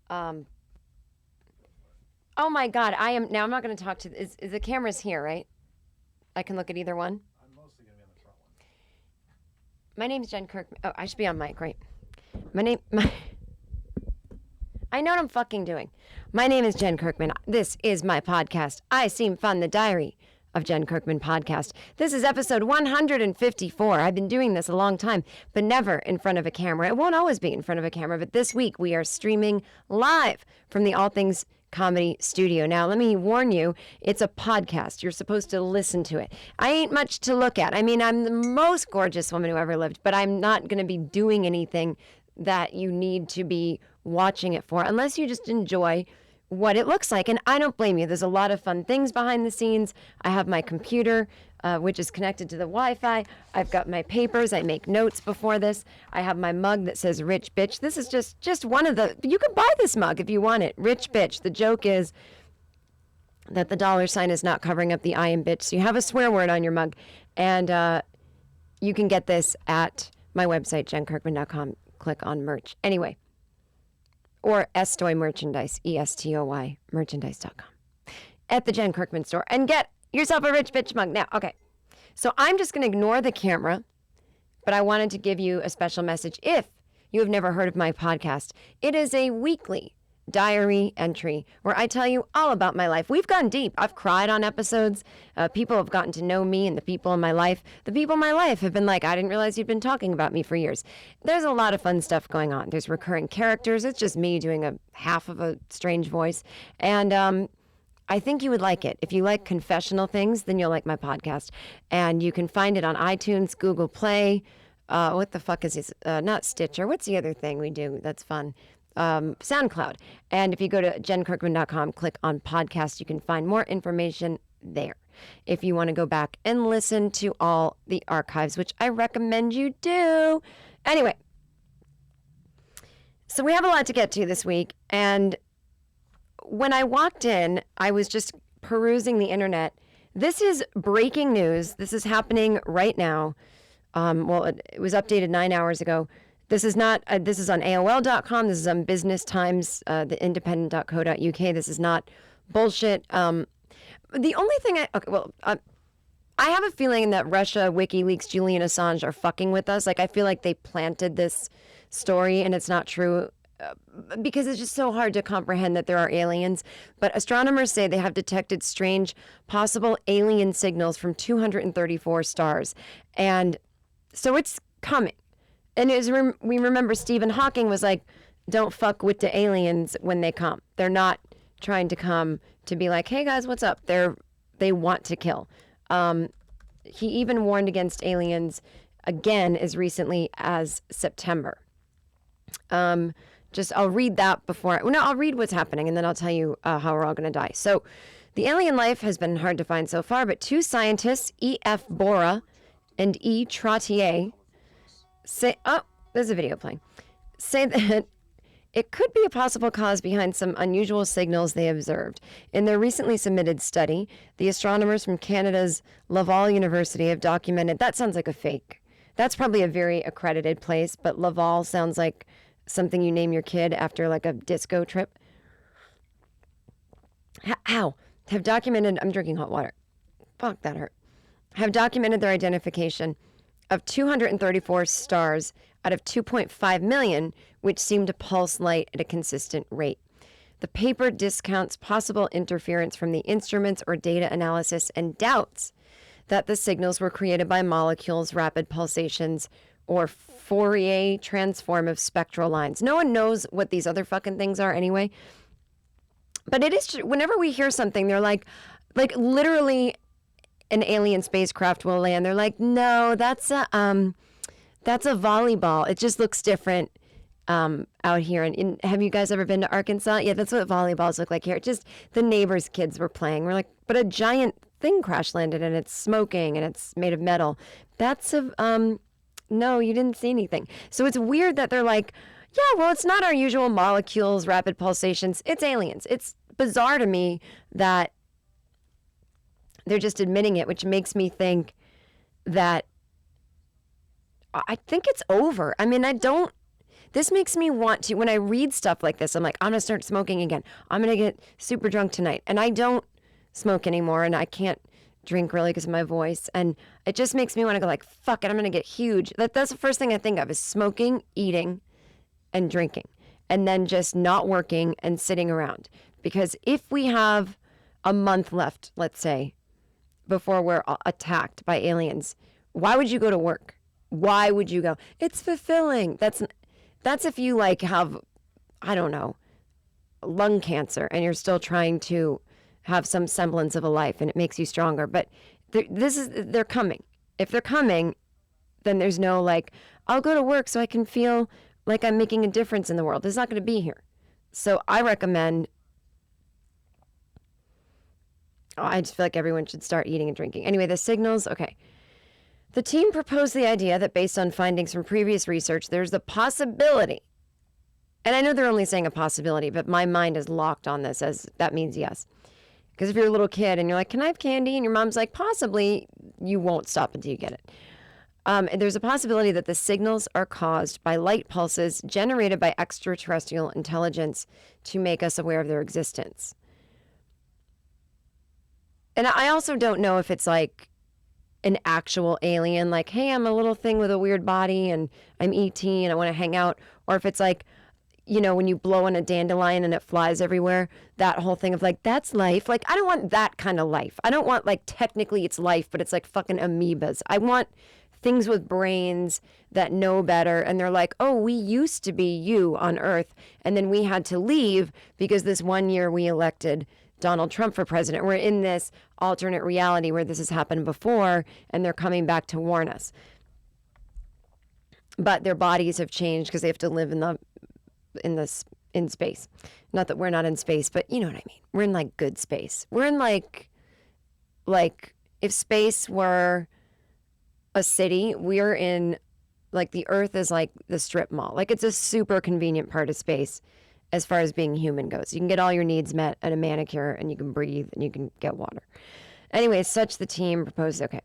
Um, oh my God, I'm not going to talk to, is the camera's here, right? I can look at either one. I'm mostly going to be on the front one. My name's Jen Kirkman. Oh, I should be on mic, right? I know what I'm fucking doing. My name is Jen Kirkman. This is my podcast. I Seem Fun, the diary of Jen Kirkman podcast. This is episode 154. I've been doing this a long time, but never in front of a camera. It won't always be in front of a camera, but this week we are streaming live from the All Things Comedy Studio. Now, let me warn you, it's a podcast. You're supposed to listen to it. I ain't much to look at. I mean, I'm the most gorgeous woman who ever lived, but I'm not going to be doing anything that you need to be watching it for unless you just enjoy what it looks like. And I don't blame you. There's a lot of fun things behind the scenes. I have my computer, which is connected to the Wi-Fi. I've got my papers. I make notes before this. I have my mug that says rich bitch. This is just one of the, you can buy this mug if you want it. Rich bitch. The joke is that the dollar sign is not covering up the I am bitch. So you have a swear word on your mug. And you can get this at my website, jenkirkman.com. Click on merch. Anyway. Or Estoy merchandise, ESTOY merchandise.com. At the Jen Kirkman store. And get yourself a rich bitch mug. Now, okay. So I'm just going to ignore the camera, but I wanted to give you a special message. If you have never heard of my podcast, it is a weekly diary entry where I tell you all about my life. We've gone deep. I've cried on episodes. People have gotten to know me and the people in my life. The people in my life have been like, I didn't realize you'd been talking about me for years. There's a lot of fun stuff going on. There's recurring characters. It's just me doing a half of a strange voice. And I think you would like it. If you like confessional things, then you'll like my podcast. And you can find it on iTunes, Google Play. What the fuck is this? Not Stitcher. What's the other thing we do that's fun? SoundCloud. And if you go to jenkirkman.com, click on podcast, you can find more information there. If you want to go back and listen to all the archives, which I recommend you do. Anyway, so we have a lot to get to this week. And when I walked in, I was just perusing the internet. This is breaking news. This is happening right now. It was updated 9 hours ago. This is not, this is on AOL.com. This is on Business Times, the independent.co.uk. This is not bullshit. The only thing I have a feeling that Russia, WikiLeaks, Julian Assange are fucking with us. Like, I feel like they planted this story and it's not true because it's just so hard to comprehend that there are aliens. But astronomers say they have detected strange possible alien signals from 234 stars. And so it's coming. And we remember Stephen Hawking was like, don't fuck with the aliens when they come. They're not trying to come to be like, hey guys, what's up? They want to kill. He even warned against aliens again as recently as September. I'll read that before. I'll read what's happening and then I'll tell you how we're all going to die. So the alien life has been hard to find so far, but two scientists, E.F. Bora and E. Trottier, there's a video playing. Say that it could be a possible cause behind some unusual signals they observed. In their recently submitted study, the astronomers from Canada's Laval University have documented, that sounds like a fake. That's probably a very accredited place, but Laval sounds like something you name your kid after like a disco trip. Have documented, I'm drinking hot water. Fuck, that hurt. Have documented their identification of 234 stars out of 2.5 million, which seem to pulse light at a consistent rate. The paper discounts possible interference from the instruments or data analysis and doubts that the signals were created by molecules, rapid pulsations, or Fourier transform of spectral lines. No one knows what these other fucking things are anyway. But it is true. Whenever we hear something, they're like literally an alien spacecraft will land. They're like, no, that's a volleyball. It just looks different out here. And have you guys ever been to Arkansas? Yeah, that's what volleyballs look like here. Just the neighbors' kids were playing. We're like, but a giant thing crash landed and it's smoking and it's made of metal. That's no, you didn't see anything. So it's weird that they're like, yeah, well, it's not our usual molecules, rapid pulsations. It's aliens. It's bizarre to me that they're just admitting it, which makes me think that I think it's over. I mean, This makes me want to, when I read stuff like this, I'm like, I'm going to start smoking again. I'm going to get super drunk tonight. And I don't smoke anymore, and I can't drink really because of my voice. And it just makes me want to go like, fuck it, I'm going to get huge. That's the first thing I think of is smoking, eating, and drinking. And then just not working and sitting around. Because if we have a month left, let's say, before we're attacked by aliens, why would you go to work? Why would you go? It's fulfilling. That's if you like have, I don't know, lung cancer and you're still trying to have some semblance of a life and it makes you stronger. But they're coming. If they're coming, then there's no like, I'll go to work so I can feel like I'm making a difference in the world. It's not going to be here. So I recommend, I just feel like everyone should start eating and drinking. Anyway, the signals, okay. The team proposed the idea that based on findings from previous research, there's the possibility, and I know they're only saying a possibility, but my mind is locked on this as that means yes. Because if you're a little kid and you're like, can I have candy? And your mom's like, possibly, you won't stop until you get it. There's a possibility that the signals are caused by light pulses generated by extraterrestrial intelligence to make us aware of their existence. And I also don't know if it's like an actual alien, like, hey, I'm a little thing with a weird body and I'm ET and I want to hang out. Or if it's like, you know, when you blow on a dandelion and it flies everywhere, that whole thing of like, that's life. Like, I don't want that kind of life. I don't want like technically it's life, but it's like fucking amoebas. I want things with brains that know better. And they're like, oh, we used to be you on Earth. And then we had to leave because this one year we elected Donald Trump for president. We're in this alternate reality where this has happened before and they're coming back to warn us. But their bodies have changed because they have to live in space. Not that we're not in space, but you know what I mean. We're in like good space. We're in like if space were a city, we're in like the Earth is like the strip mall. Like it's a super convenient part of space as far as being human goes. You can get all your needs met at a manicure and you can breathe and you can get water. Anyway, such the team proposed, okay.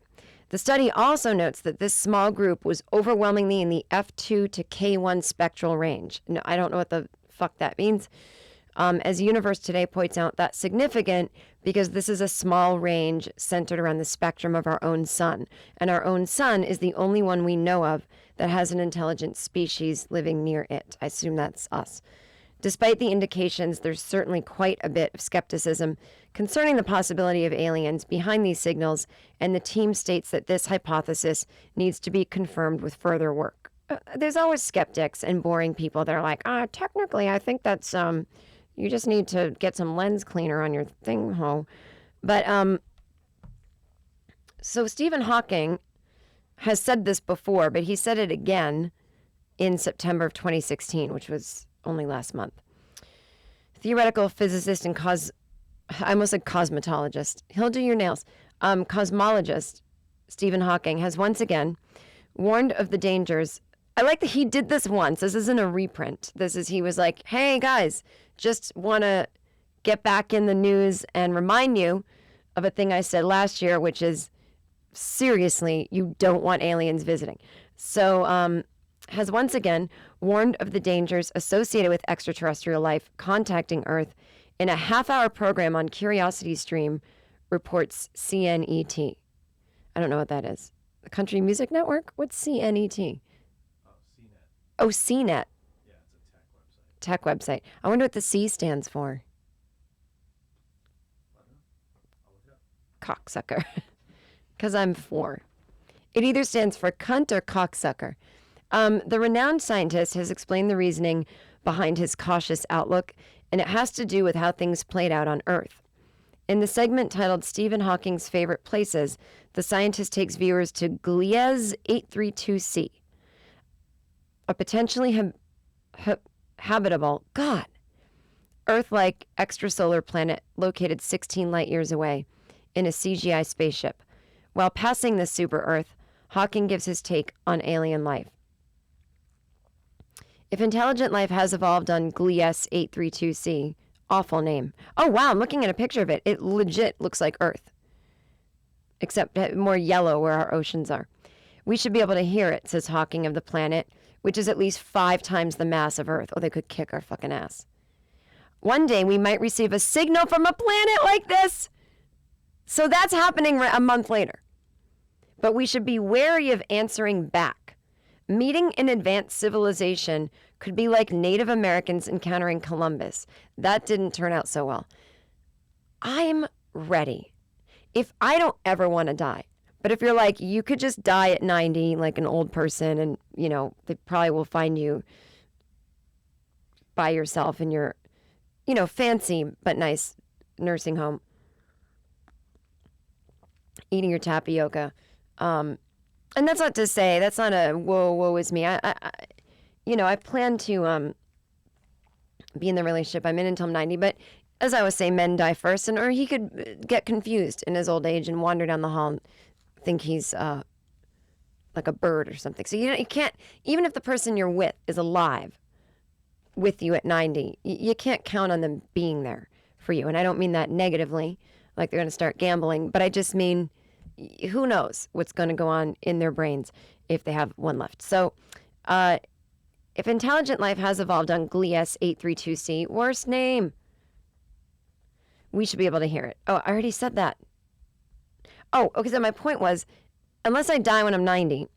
The study also notes that this small group was overwhelmingly in the F2 to K1 spectral range. No, I don't know what the fuck that means. As Universe Today points out, that's significant because this is a small range centered around the spectrum of our own sun. And our own sun is the only one we know of that has an intelligent species living near it. I assume that's us. Despite the indications, there's certainly quite a bit of skepticism concerning the possibility of aliens behind these signals, and the team states that this hypothesis needs to be confirmed with further work. There's always skeptics and boring people that are like, technically, I think that's, you just need to get some lens cleaner on your thing, ho. But, so Stephen Hawking has said this before, but he said it again in September of 2016, which was only last month. Theoretical physicist and I almost said cosmetologist. He'll do your nails. Cosmologist Stephen Hawking has once again warned of the dangers. I like that he did this once. This isn't a reprint. He was like, hey guys, just want to get back in the news and remind you of a thing I said last year, which is seriously, you don't want aliens visiting. So, has once again warned of the dangers associated with extraterrestrial life contacting Earth in a half-hour program on Curiosity Stream, reports CNET. I don't know what that is. The Country Music Network? What's CNET? Oh, CNET. Oh, CNET. Yeah, it's a tech website. Tech website. I wonder what the C stands for. I don't know. I'll look it up. Cocksucker. Because I'm 4. It either stands for cunt or cocksucker. The renowned scientist has explained the reasoning behind his cautious outlook, and it has to do with how things played out on Earth. In the segment titled Stephen Hawking's Favorite Places, the scientist takes viewers to Gliese 832c, a potentially habitable, Earth-like extrasolar planet located 16 light years away in a CGI spaceship. While passing this super-Earth, Hawking gives his take on alien life. If intelligent life has evolved on Gliese 832c, awful name. Oh, wow, I'm looking at a picture of it. It legit looks like Earth, except more yellow where our oceans are. We should be able to hear it, says Hawking of the planet, which is at least 5 times the mass of Earth. Oh, they could kick our fucking ass. One day we might receive a signal from a planet like this. So that's happening a month later. But we should be wary of answering back. Meeting an advanced civilization could be like Native Americans encountering Columbus. That didn't turn out so well. I'm ready. If I don't ever want to die, but if you're like, you could just die at 90 like an old person and, you know, they probably will find you by yourself in your, you know, fancy but nice nursing home, eating your tapioca. And that's not to say, that's not a woe is me. I plan to be in the relationship I'm in until I'm 90, but as I was saying, men die first, or he could get confused in his old age and wander down the hall and think he's like a bird or something. So you can't, even if the person you're with is alive with you at 90, you can't count on them being there for you. And I don't mean that negatively, like they're going to start gambling, but I just mean, who knows what's going to go on in their brains if they have one left. So if intelligent life has evolved on Glies 832c, worst name, we should be able to hear it. Oh, I already said that. Oh, okay, so my point was, unless I die when I'm 90,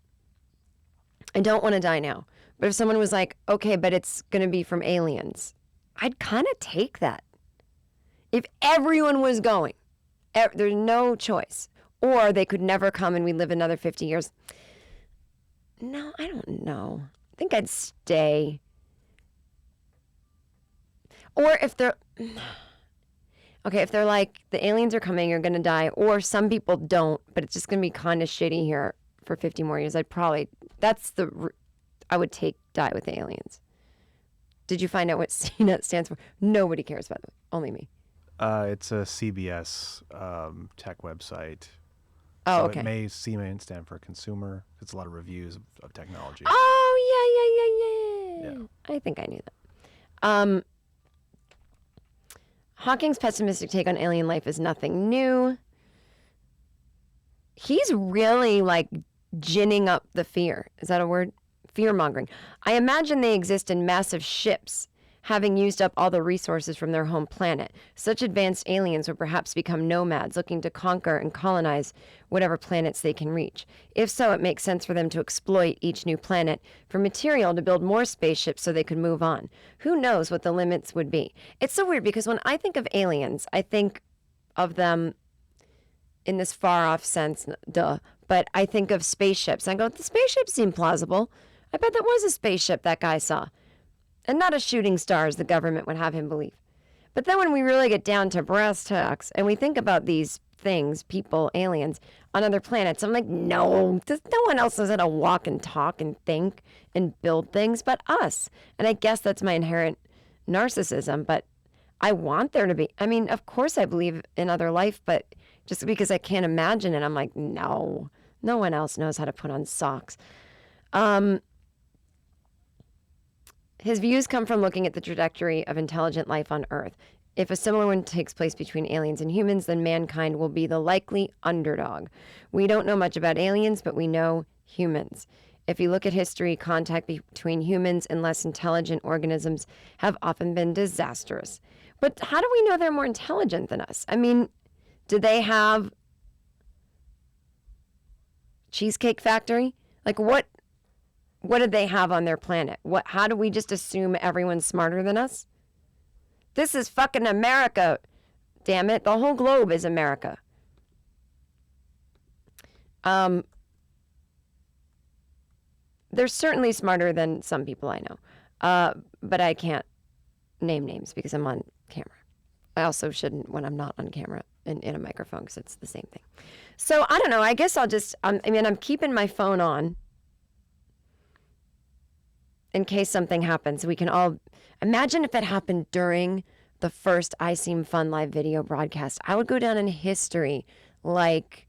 I don't want to die now. But if someone was like, okay, but it's going to be from aliens, I'd kind of take that. If everyone was going, there's no choice. Or they could never come and we live another 50 years. No, I don't know. I think I'd stay. Or if they're... Okay, if they're like, the aliens are coming, you're going to die, or some people don't, but it's just going to be kind of shitty here for 50 more years, I would take die with the aliens. Did you find out what CNET stands for? Nobody cares about it, only me. It's a CBS tech website. Oh, so okay. It may stand for consumer. It's a lot of reviews of technology. Oh, yeah. I think I knew that. Hawking's pessimistic take on alien life is nothing new. He's really like ginning up the fear. Is that a word? Fear-mongering. I imagine they exist in massive ships, having used up all the resources from their home planet. Such advanced aliens would perhaps become nomads, looking to conquer and colonize whatever planets they can reach. If so, it makes sense for them to exploit each new planet for material to build more spaceships so they could move on. Who knows what the limits would be? It's so weird because when I think of aliens, I think of them in this far-off sense, but I think of spaceships. I go, the spaceships seem plausible. I bet that was a spaceship that guy saw. And not a shooting star, as the government would have him believe. But then when we really get down to brass tacks and we think about these things, people, aliens, on other planets, I'm like, no one else knows how to walk and talk and think and build things but us. And I guess that's my inherent narcissism, but I want there to be. I mean, of course I believe in other life, but just because I can't imagine it, I'm like, no one else knows how to put on socks. His views come from looking at the trajectory of intelligent life on Earth. If a similar one takes place between aliens and humans, then mankind will be the likely underdog. We don't know much about aliens, but we know humans. If you look at history, contact between humans and less intelligent organisms have often been disastrous. But how do we know they're more intelligent than us? I mean, do they have Cheesecake Factory? Like what did they have on their planet? How do we just assume everyone's smarter than us? This is fucking America, damn it. The whole globe is America. They're certainly smarter than some people I know. But I can't name names because I'm on camera. I also shouldn't when I'm not on camera and in a microphone because it's the same thing. So I don't know. I guess I'll just, I'm keeping my phone on in case something happens. We can all imagine if it happened during the first I Seem Fun live video broadcast. I would go down in history like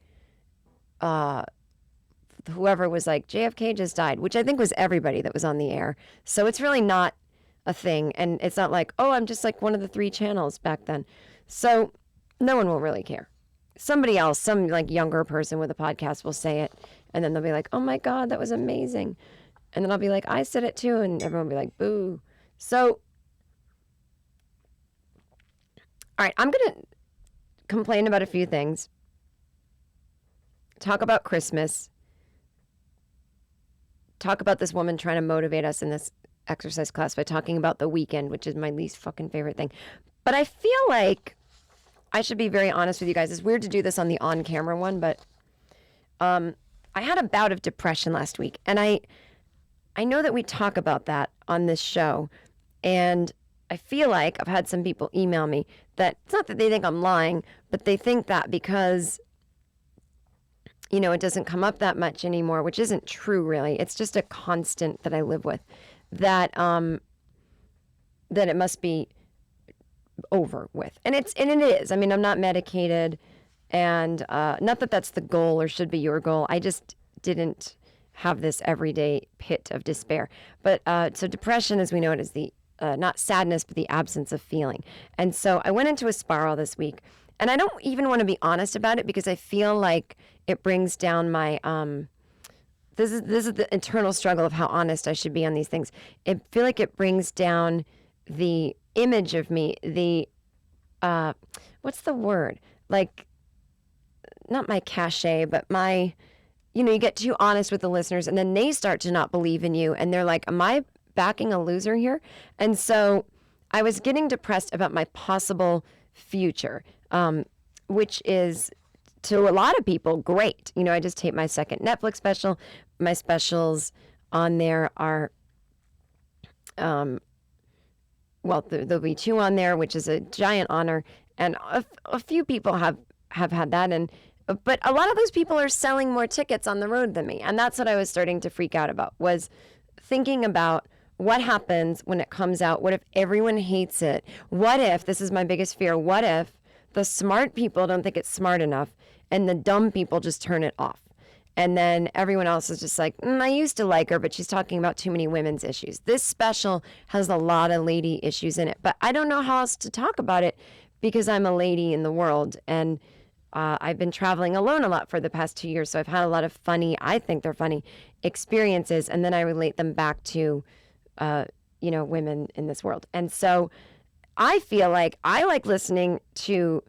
whoever was like, JFK just died, which I think was everybody that was on the air. So it's really not a thing. And it's not like, oh, I'm just like one of the 3 channels back then. So no one will really care. Somebody else, some like younger person with a podcast will say it. And then they'll be like, oh my God, that was amazing. And then I'll be like, I said it too. And everyone will be like, boo. So, all right, I'm going to complain about a few things. Talk about Christmas. Talk about this woman trying to motivate us in this exercise class by talking about the weekend, which is my least fucking favorite thing. But I feel like I should be very honest with you guys. It's weird to do this on the on-camera one, but I had a bout of depression last week. And I know that we talk about that on this show. And I feel like I've had some people email me that it's not that they think I'm lying, but they think that because, you know, it doesn't come up that much anymore, which isn't true really. It's just a constant that I live with, that that it must be over with. And it is. I mean, I'm not medicated, and not that that's the goal or should be your goal. I just didn't have this everyday pit of despair. But so depression, as we know it, is the not sadness, but the absence of feeling. And so I went into a spiral this week, and I don't even want to be honest about it because I feel like it brings down my this is the internal struggle of how honest I should be on these things. I feel like it brings down the image of me, the what's the word? Like, not my cachet, but my, you know, you get too honest with the listeners and then they start to not believe in you and they're like, am I backing a loser here? And so I was getting depressed about my possible future, which is, to a lot of people, great. You know, I just taped my second Netflix special. My specials on there are, well, there'll be 2 on there, which is a giant honor. And a few people have had that. But a lot of those people are selling more tickets on the road than me. And that's what I was starting to freak out about, was thinking about what happens when it comes out. What if everyone hates it? What if, this is my biggest fear, what if the smart people don't think it's smart enough and the dumb people just turn it off? And then everyone else is just like, I used to like her, but she's talking about too many women's issues. This special has a lot of lady issues in it, but I don't know how else to talk about it because I'm a lady in the world. And I've been traveling alone a lot for the past 2 years. So I've had a lot of funny, I think they're funny, experiences. And then I relate them back to, you know, women in this world. And so I feel like I like listening to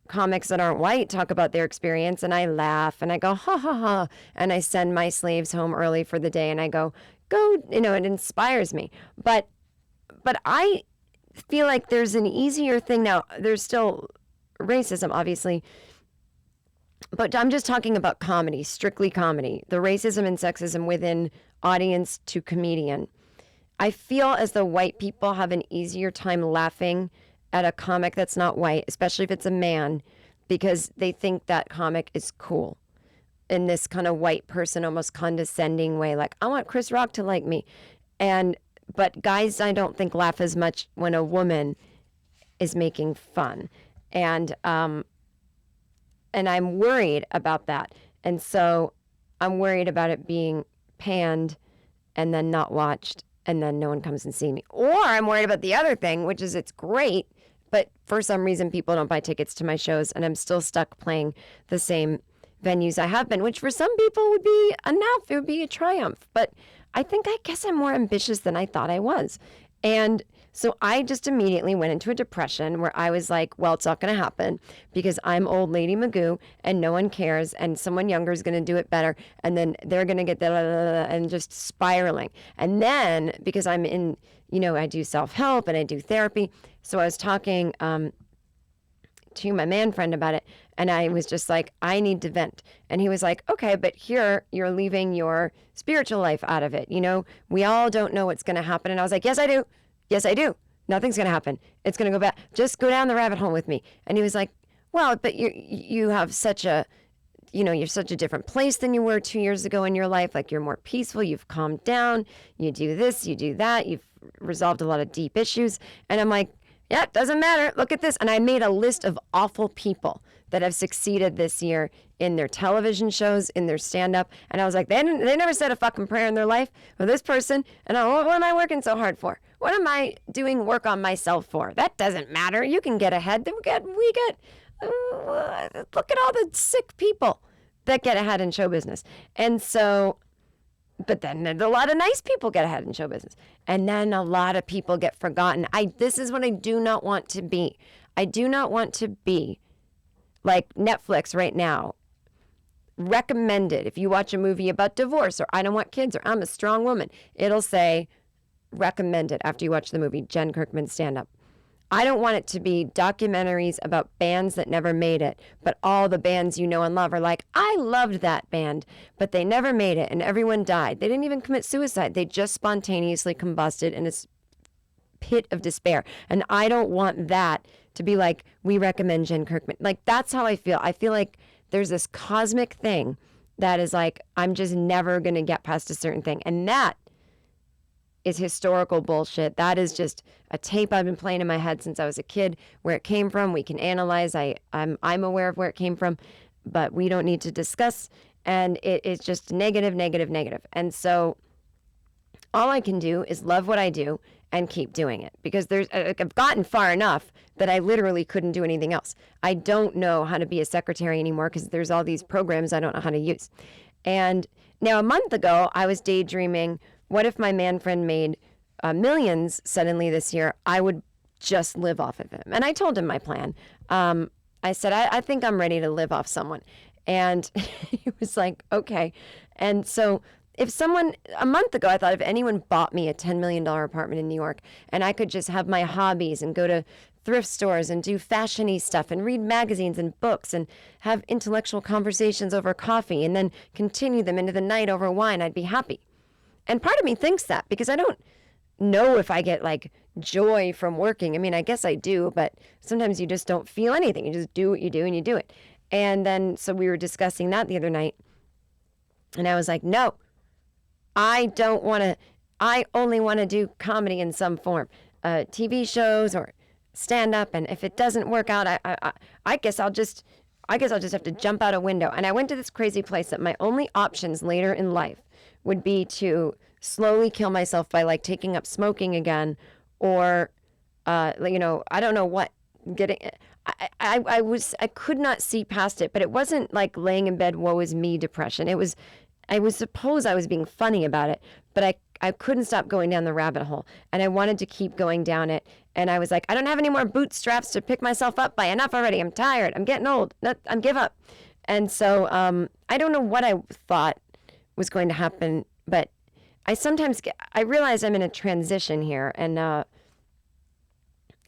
comics that aren't white talk about their experience, and I laugh and I go, ha ha ha. And I send my slaves home early for the day and I go, you know, it inspires me. But I feel like there's an easier thing now. There's still racism, obviously. But I'm just talking about comedy, strictly comedy, the racism and sexism within audience to comedian. I feel as though white people have an easier time laughing at a comic that's not white, especially if it's a man, because they think that comic is cool in this kind of white person, almost condescending way. Like, I want Chris Rock to like me. But guys, I don't think laugh as much when a woman is making fun. And I'm worried about that. And so I'm worried about it being panned and then not watched and then no one comes and see me. Or I'm worried about the other thing, which is it's great, but for some reason people don't buy tickets to my shows and I'm still stuck playing the same venues I have been, which for some people would be enough. It would be a triumph. But I guess I'm more ambitious than I thought I was. And so I just immediately went into a depression where I was like, well, it's not going to happen because I'm old lady Magoo and no one cares and someone younger is going to do it better and then they're going to get and just spiraling. And then because I'm in, you know, I do self-help and I do therapy. So I was talking to my man friend about it and I was just like, I need to vent. And he was like, okay, but here you're leaving your spiritual life out of it. You know, we all don't know what's going to happen. And I was like, yes, I do. Yes, I do. Nothing's going to happen. It's going to go back. Just go down the rabbit hole with me. And he was like, well, but you have such a, you know, you're such a different place than you were 2 years ago in your life. Like you're more peaceful. You've calmed down. You do this, you do that. You've resolved a lot of deep issues. And I'm like, yeah, doesn't matter. Look at this. And I made a list of awful people that have succeeded this year in their television shows, in their stand-up. And I was like, they never said a fucking prayer in their life. Well, this person, and what am I working so hard for? What am I doing work on myself for? That doesn't matter. You can get ahead. We get look at all the sick people that get ahead in show business. And so But then a lot of nice people get ahead in show business. And then a lot of people get forgotten. This is what I do not want to be. I do not want to be like Netflix right now. Recommended. If you watch a movie about divorce or I don't want kids or I'm a strong woman, it'll say recommended after you watch the movie, Jen Kirkman stand up. I don't want it to be documentaries about bands that never made it, but all the bands you know and love are like, I loved that band, but they never made it and everyone died. They didn't even commit suicide. They just spontaneously combusted in a pit of despair. And I don't want that to be like, we recommend Jen Kirkman. Like, that's how I feel. I feel like there's this cosmic thing that is like, I'm just never going to get past a certain thing. And that is historical bullshit. That is just a tape I've been playing in my head since I was a kid. Where it came from, we can analyze. I'm aware of where it came from, but we don't need to discuss. And it is just negative, negative, negative. And so all I can do is love what I do and keep doing it, because I've gotten far enough that I literally couldn't do anything else. I don't know how to be a secretary anymore because there's all these programs I don't know how to use. And now a month ago, I was daydreaming, what if my man friend made millions suddenly this year? I would just live off of him. And I told him my plan. I said, I think I'm ready to live off someone. And he was like, okay. And so if someone, a month ago, I thought if anyone bought me a $10 million apartment in New York and I could just have my hobbies and go to thrift stores and do fashion-y stuff and read magazines and books and have intellectual conversations over coffee and then continue them into the night over wine, I'd be happy. And part of me thinks that because I don't know if I get like joy from working. I mean, I guess I do, but sometimes you just don't feel anything. You just do what you do and you do it. And then, so we were discussing that the other night and I was like, no, I don't want to, I only want to do comedy in some form, TV shows or stand up. And if it doesn't work out, I guess I'll just have to jump out a window. And I went to this crazy place that my only options later in life would be to slowly kill myself by like taking up smoking again, or, I don't know what, I could not see past it, but it wasn't like laying in bed, woe is me depression. I suppose I was being funny about it, but I couldn't stop going down the rabbit hole and I wanted to keep going down it. And I was like, I don't have any more bootstraps to pick myself up by. Enough already. I'm tired. I'm getting old. I'm give up. And so I don't know what I thought was going to happen, but I realize I'm in a transition here, and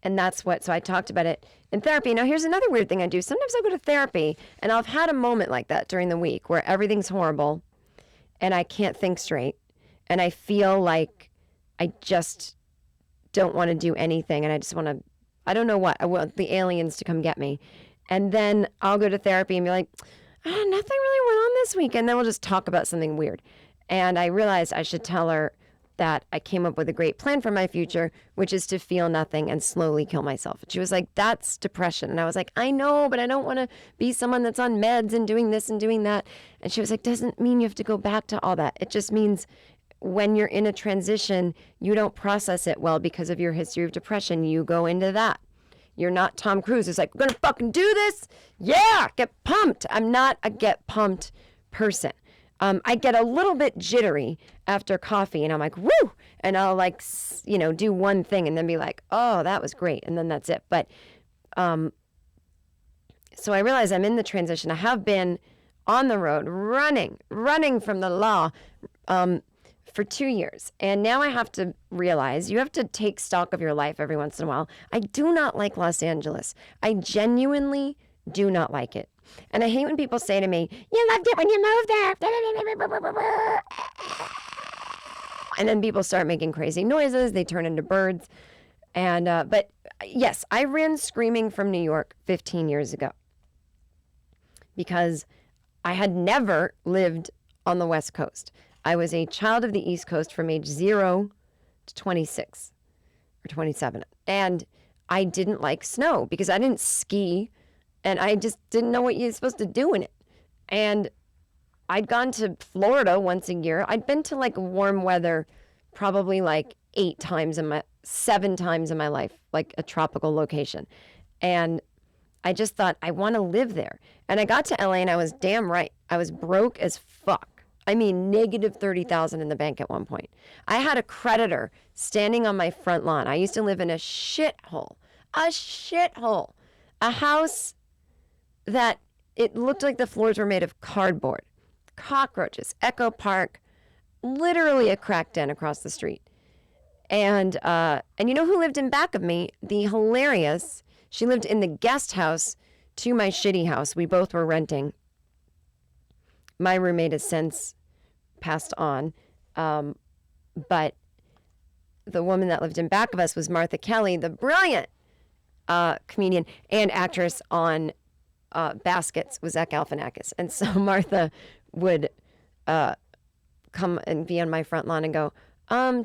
that's so I talked about it in therapy. Now, here's another weird thing I do. Sometimes I'll go to therapy, and I've had a moment like that during the week where everything's horrible, and I can't think straight, and I feel like I just don't want to do anything, and I just want to, I don't know what, I want the aliens to come get me. And then I'll go to therapy and be like, nothing really went on this week, and then we'll just talk about something weird. And I realized I should tell her that I came up with a great plan for my future, which is to feel nothing and slowly kill myself. And she was like, that's depression. And I was like, I know, but I don't want to be someone that's on meds and doing this and doing that. And she was like, doesn't mean you have to go back to all that. It just means when you're in a transition, you don't process it well because of your history of depression. You go into that. You're not Tom Cruise. It's like, we're going to fucking do this. Yeah, get pumped. I'm not a get pumped person. I get a little bit jittery after coffee and I'm like, woo! And I'll like, do one thing and then be like, oh, that was great. And then that's it. But, so I realize I'm in the transition. I have been on the road running from the law, for 2 years. And now I have to realize you have to take stock of your life every once in a while. I do not like Los Angeles. I genuinely do not like it. And I hate when people say to me, you loved it when you moved there. And then people start making crazy noises. They turn into birds. And, but yes, I ran screaming from New York 15 years ago because I had never lived on the West Coast. I was a child of the East Coast from age 0 to 26 or 27. And I didn't like snow because I didn't ski and I just didn't know what you're supposed to do in it. And I'd gone to Florida once a year. I'd been to like warm weather probably like 7 times in my life, like a tropical location. And I just thought, I want to live there. And I got to LA and I was damn right. I was broke as fuck. I mean, negative 30,000 in the bank at one point. I had a creditor standing on my front lawn. I used to live in a shithole, a house that it looked like the floors were made of cardboard, cockroaches, Echo Park, literally a crack den across the street. And you know who lived in back of me? The hilarious, she lived in the guest house to my shitty house. We both were renting. My roommate has since passed on. But the woman that lived in back of us was Martha Kelly, the brilliant comedian and actress on Baskets with Zach Galifianakis. And so Martha would come and be on my front lawn and go,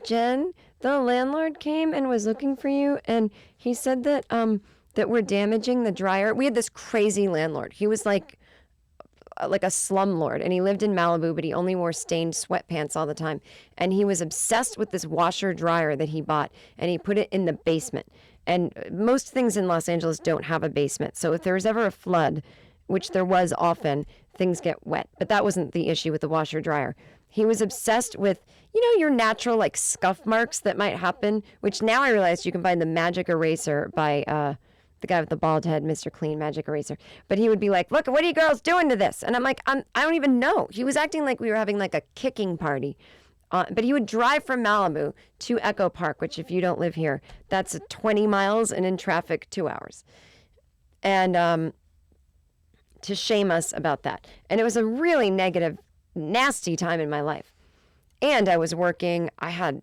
Jen, the landlord came and was looking for you, and he said that that we're damaging the dryer. We had this crazy landlord. He was like a slumlord, and he lived in Malibu, but he only wore stained sweatpants all the time. And he was obsessed with this washer dryer that he bought, and he put it in the basement. And most things in Los Angeles don't have a basement. So if there was ever a flood, which there was often, things get wet. But that wasn't the issue with the washer dryer. He was obsessed with, your natural like scuff marks that might happen, which now I realize you can buy the magic eraser by the guy with the bald head, Mr. Clean Magic Eraser. But he would be like, look, what are you girls doing to this? And I'm like, I don't even know. He was acting like we were having like a kicking party. But he would drive from Malibu to Echo Park, which if you don't live here, that's 20 miles and in traffic 2 hours. And to shame us about that. And it was a really negative, nasty time in my life. And I was working, I had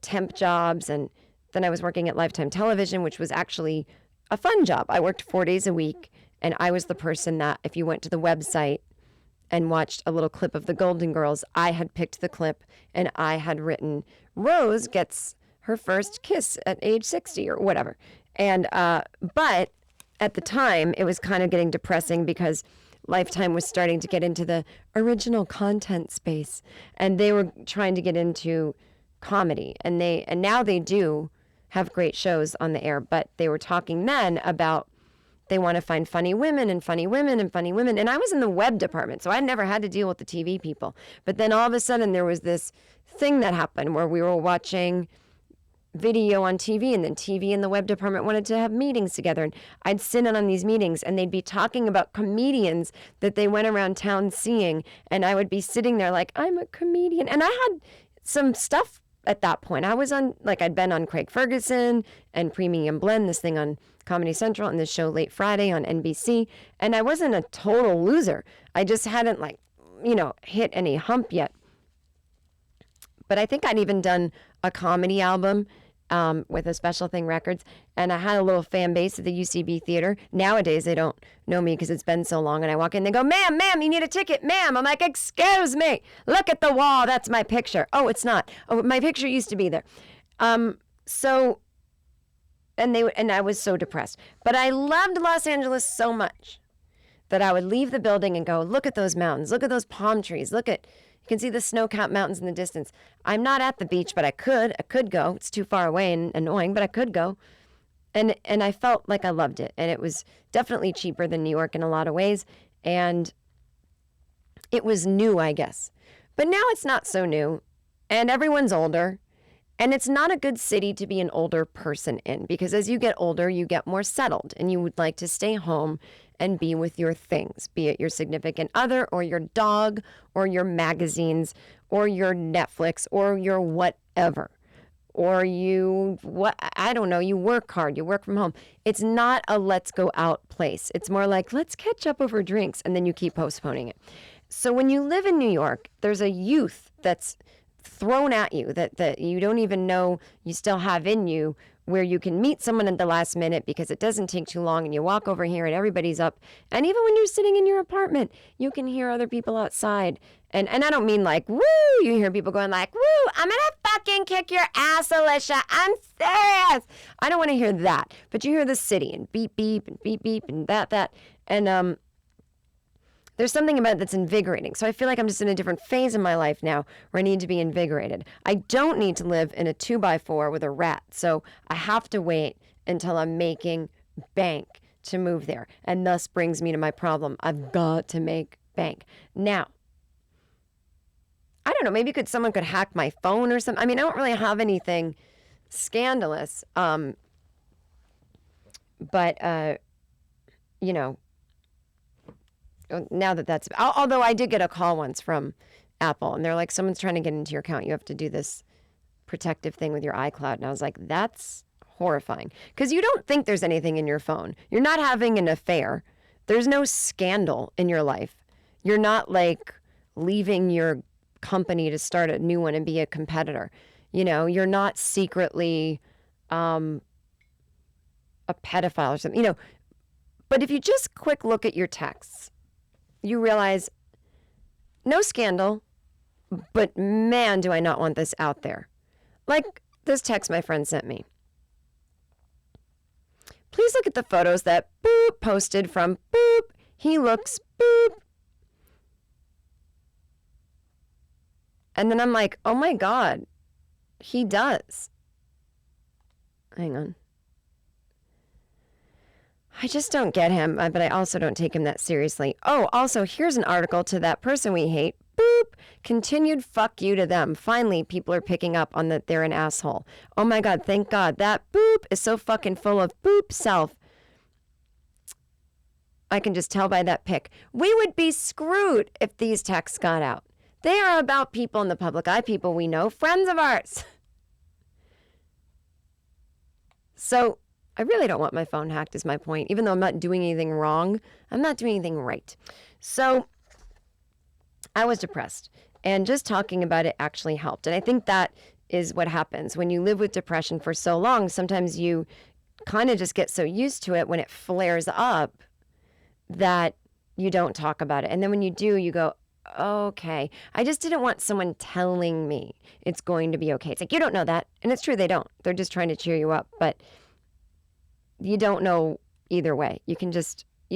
temp jobs, and then I was working at Lifetime Television, which was actually a fun job. I worked 4 days a week, and I was the person that if you went to the website and watched a little clip of the Golden Girls, I had picked the clip and I had written, Rose gets her first kiss at age 60 or whatever. And, but at the time it was kind of getting depressing because Lifetime was starting to get into the original content space, and they were trying to get into comedy, and now they do have great shows on the air, but they were talking then about they want to find funny women and funny women and funny women. And I was in the web department, so I never had to deal with the TV people. But then all of a sudden there was this thing that happened where we were watching video on TV, and then TV and the web department wanted to have meetings together. And I'd sit in on these meetings, and they'd be talking about comedians that they went around town seeing. And I would be sitting there like, I'm a comedian. And I had some stuff at that point. I was on, I'd been on Craig Ferguson and Premium Blend, this thing on Comedy Central, and this show Late Friday on NBC. And I wasn't a total loser. I just hadn't hit any hump yet. But I think I'd even done a comedy album with a Special Thing Records, and I had a little fan base at the UCB Theater. Nowadays, they don't know me because it's been so long, and I walk in, they go, ma'am, you need a ticket, ma'am. I'm like, excuse me, look at the wall, that's my picture. Oh, it's not. Oh, my picture used to be there. And I was so depressed. But I loved Los Angeles so much that I would leave the building and go, look at those mountains, look at those palm trees, you can see the snow-capped mountains in the distance. I'm not at the beach, but I could go. It's too far away and annoying, but I could go. And I felt like I loved it. And it was definitely cheaper than New York in a lot of ways. And it was new, I guess. But now it's not so new. And everyone's older. And it's not a good city to be an older person in, because as you get older, you get more settled and you would like to stay home and be with your things, be it your significant other or your dog or your magazines or your Netflix or your whatever. Or you work hard, you work from home. It's not a let's go out place. It's more like, let's catch up over drinks, and then you keep postponing it. So when you live in New York, there's a youth that's thrown at you that you don't even know you still have in you, where you can meet someone at the last minute because it doesn't take too long, and you walk over here and everybody's up. And even when you're sitting in your apartment, you can hear other people outside. And I don't mean like, woo, you hear people going like, woo, I'm going to fucking kick your ass, Alicia. I'm serious. I don't want to hear that. But you hear the city and beep, beep, and beep, beep, and that. And there's something about it that's invigorating. So I feel like I'm just in a different phase in my life now where I need to be invigorated. I don't need to live in a 2x4 with a rat. So I have to wait until I'm making bank to move there. And thus brings me to my problem. I've got to make bank. Now, I don't know, maybe someone could hack my phone or something. I mean, I don't really have anything scandalous. But you know, now that's, although I did get a call once from Apple and they're like, someone's trying to get into your account. You have to do this protective thing with your iCloud. And I was like, that's horrifying. Because you don't think there's anything in your phone. You're not having an affair. There's no scandal in your life. You're not like leaving your company to start a new one and be a competitor. You know, you're not secretly a pedophile or something, you know. But if you just quick look at your texts, you realize no scandal, but man, do I not want this out there. Like this text my friend sent me. Please look at the photos that boop posted from boop. He looks boop. And then I'm like, oh my God, he does. Hang on. I just don't get him, but I also don't take him that seriously. Oh, also, here's an article to that person we hate. Boop. Continued fuck you to them. Finally, people are picking up on that they're an asshole. Oh my God, thank God. That boop is so fucking full of boop self. I can just tell by that pic. We would be screwed if these texts got out. They are about people in the public eye, people we know, friends of ours. So I really don't want my phone hacked is my point. Even though I'm not doing anything wrong, I'm not doing anything right. So I was depressed, and just talking about it actually helped. And I think that is what happens when you live with depression for so long. Sometimes you kind of just get so used to it when it flares up that you don't talk about it. And then when you do, you go, okay. I just didn't want someone telling me it's going to be okay. It's like, you don't know that. And it's true, they don't. They're just trying to cheer you up. But you don't know either way. You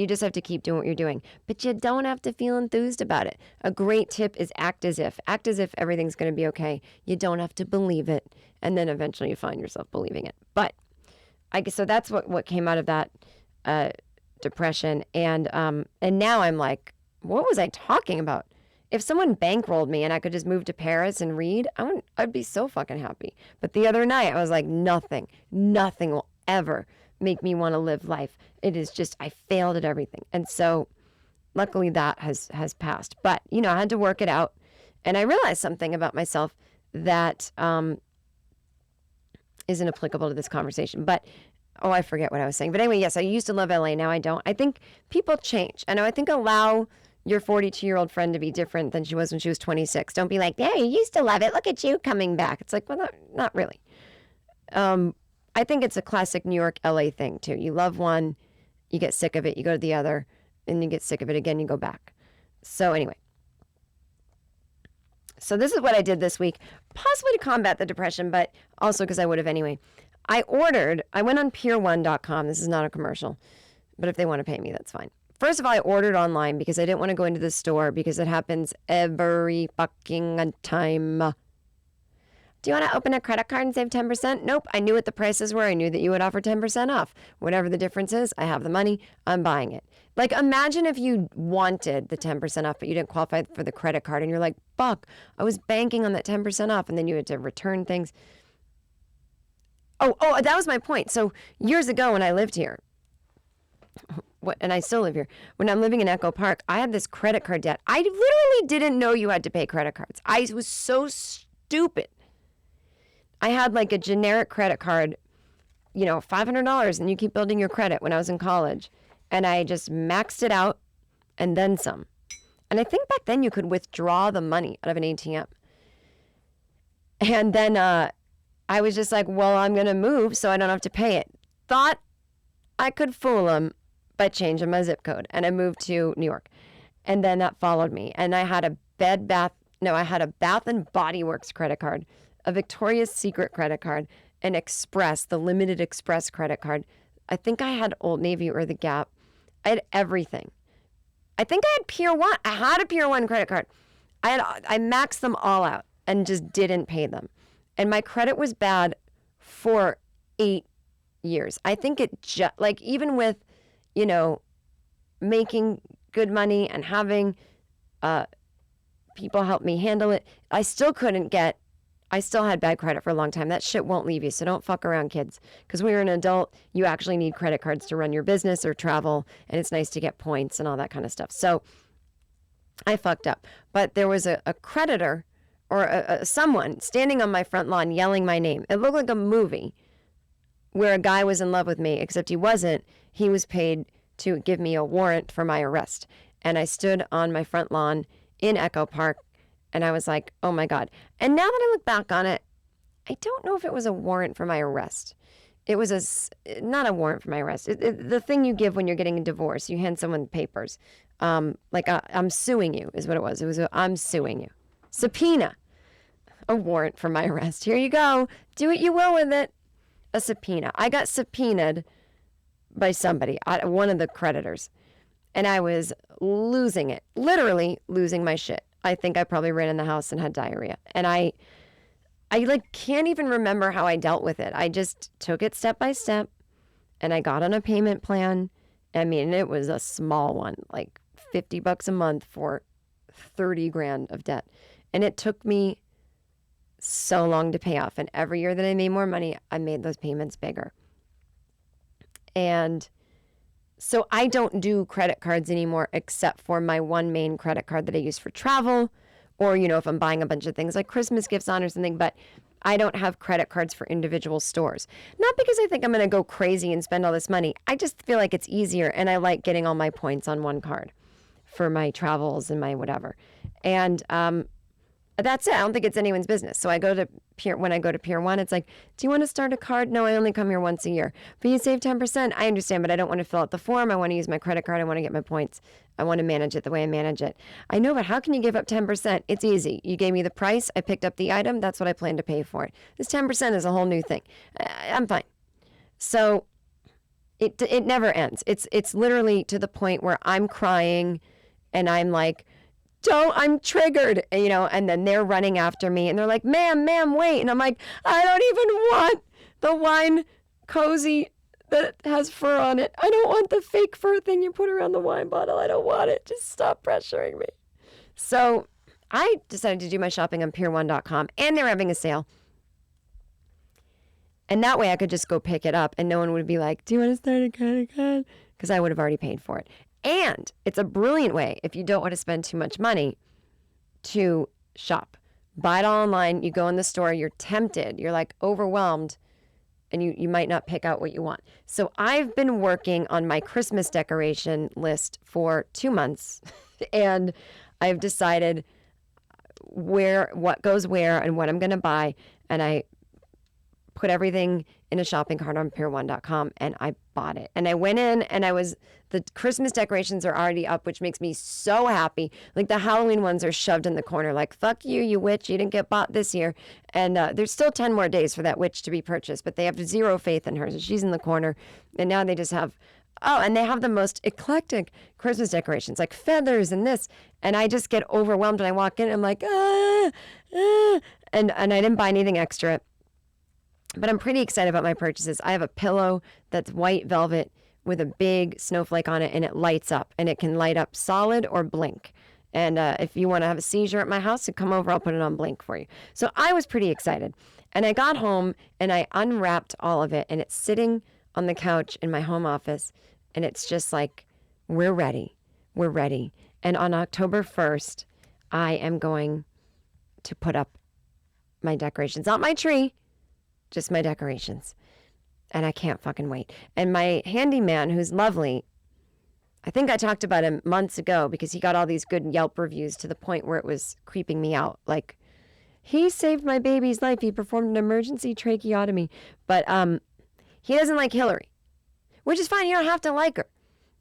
just have to keep doing what you're doing. But you don't have to feel enthused about it. A great tip is act as if. Act as if everything's going to be okay. You don't have to believe it. And then eventually you find yourself believing it. But I guess so that's what came out of that depression. And now I'm like, what was I talking about? If someone bankrolled me and I could just move to Paris and read, I'd be so fucking happy. But the other night I was like, nothing will ever make me want to live life. It is just, I failed at everything. And so luckily that has passed. But, you know, I had to work it out. And I realized something about myself that isn't applicable to this conversation. But, I forget what I was saying. But anyway, yes, I used to love LA. Now I don't. I think people change. I think allow your 42-year-old friend to be different than she was when she was 26. Don't be like, yeah, you used to love it. Look at you coming back. It's like, well, not really. I think it's a classic New York, LA thing too. You love one, you get sick of it, you go to the other, and you get sick of it again, you go back. So anyway. So this is what I did this week, possibly to combat the depression, but also because I would have anyway. I went on pier1.com. This is not a commercial, but if they want to pay me, that's fine. First of all, I ordered online because I didn't want to go into the store because it happens every fucking time. Do you want to open a credit card and save 10%? Nope. I knew what the prices were. I knew that you would offer 10% off. Whatever the difference is, I have the money. I'm buying it. Like, imagine if you wanted the 10% off, but you didn't qualify for the credit card. And you're like, fuck, I was banking on that 10% off. And then you had to return things. Oh, that was my point. So years ago when I lived here, and I still live here, when I'm living in Echo Park, I had this credit card debt. I literally didn't know you had to pay credit cards. I was so stupid. I had like a generic credit card, $500, and you keep building your credit when I was in college. And I just maxed it out and then some. And I think back then you could withdraw the money out of an ATM. And then I was just like, well, I'm going to move so I don't have to pay it. Thought I could fool them by changing my zip code. And I moved to New York. And then that followed me. And I had a I had a Bath and Body Works credit card, a Victoria's Secret credit card, an Express, the Limited Express credit card. I think I had Old Navy or the Gap. I had everything. I think I had Pier 1. I had a Pier 1 credit card. I maxed them all out and just didn't pay them. And my credit was bad for 8 years. I think it even with, making good money and having People helped me handle it. I still had bad credit for a long time. That shit won't leave you. So don't fuck around, kids. Because when you're an adult, you actually need credit cards to run your business or travel. And it's nice to get points and all that kind of stuff. So I fucked up. But there was a creditor or someone standing on my front lawn yelling my name. It looked like a movie where a guy was in love with me, except he wasn't. He was paid to give me a warrant for my arrest. And I stood on my front lawn in Echo Park, and I was like, oh my God. And now that I look back on it, I don't know if it was a warrant for my arrest. It was not a warrant for my arrest. The thing you give when you're getting a divorce, you hand someone papers. I'm suing you is what it was. It was I'm suing you. Subpoena. A warrant for my arrest. Here you go. Do what you will with it. A subpoena. I got subpoenaed by somebody, one of the creditors. And I was losing it. Literally losing my shit. I think I probably ran in the house and had diarrhea. And I like can't even remember how I dealt with it. I just took it step by step and I got on a payment plan. I mean, it was a small one, like $50 a month for 30 grand of debt. And it took me so long to pay off. And every year that I made more money, I made those payments bigger. And so I don't do credit cards anymore except for my one main credit card that I use for travel or, if I'm buying a bunch of things like Christmas gifts on or something, but I don't have credit cards for individual stores. Not because I think I'm going to go crazy and spend all this money. I just feel like it's easier and I like getting all my points on one card for my travels and my whatever. And that's it. I don't think it's anyone's business. So when I go to Pier 1, it's like, do you want to start a card? No, I only come here once a year. But you save 10%. I understand, but I don't want to fill out the form. I want to use my credit card. I want to get my points. I want to manage it the way I manage it. I know, but how can you give up 10%? It's easy. You gave me the price. I picked up the item. That's what I plan to pay for it. This 10% is a whole new thing. I'm fine. So it never ends. It's literally to the point where I'm crying and I'm like, I'm triggered, and then they're running after me and they're like, ma'am, wait. And I'm like, I don't even want the wine cozy that has fur on it. I don't want the fake fur thing you put around the wine bottle. I don't want it. Just stop pressuring me. So I decided to do my shopping on pier1.com and they're having a sale. And that way I could just go pick it up and no one would be like, do you want to start a credit card? Because I would have already paid for it. And it's a brilliant way, if you don't want to spend too much money, to shop. Buy it all online. You go in the store, you're tempted, you're like overwhelmed, and you might not pick out what you want. So I've been working on my Christmas decoration list for 2 months, and I've decided what goes where and what I'm going to buy, and I put everything in a shopping cart on pier1.com and I bought it. And I went in and the Christmas decorations are already up, which makes me so happy. Like the Halloween ones are shoved in the corner like, fuck you, you witch, you didn't get bought this year. And there's still 10 more days for that witch to be purchased, but they have zero faith in her. So she's in the corner. And now they just have, and they have the most eclectic Christmas decorations, like feathers and this. And I just get overwhelmed when I walk in. I'm like, and I didn't buy anything extra. But I'm pretty excited about my purchases. I have a pillow that's white velvet with a big snowflake on it, and it lights up. And it can light up solid or blink. And if you want to have a seizure at my house, come over. I'll put it on blink for you. So I was pretty excited. And I got home, and I unwrapped all of it. And it's sitting on the couch in my home office. And it's just like, we're ready. We're ready. And on October 1st, I am going to put up my decorations. Not my tree. Just my decorations. And I can't fucking wait. And my handyman, who's lovely, I think I talked about him months ago because he got all these good Yelp reviews to the point where it was creeping me out. Like, he saved my baby's life. He performed an emergency tracheotomy. But he doesn't like Hillary, which is fine. You don't have to like her.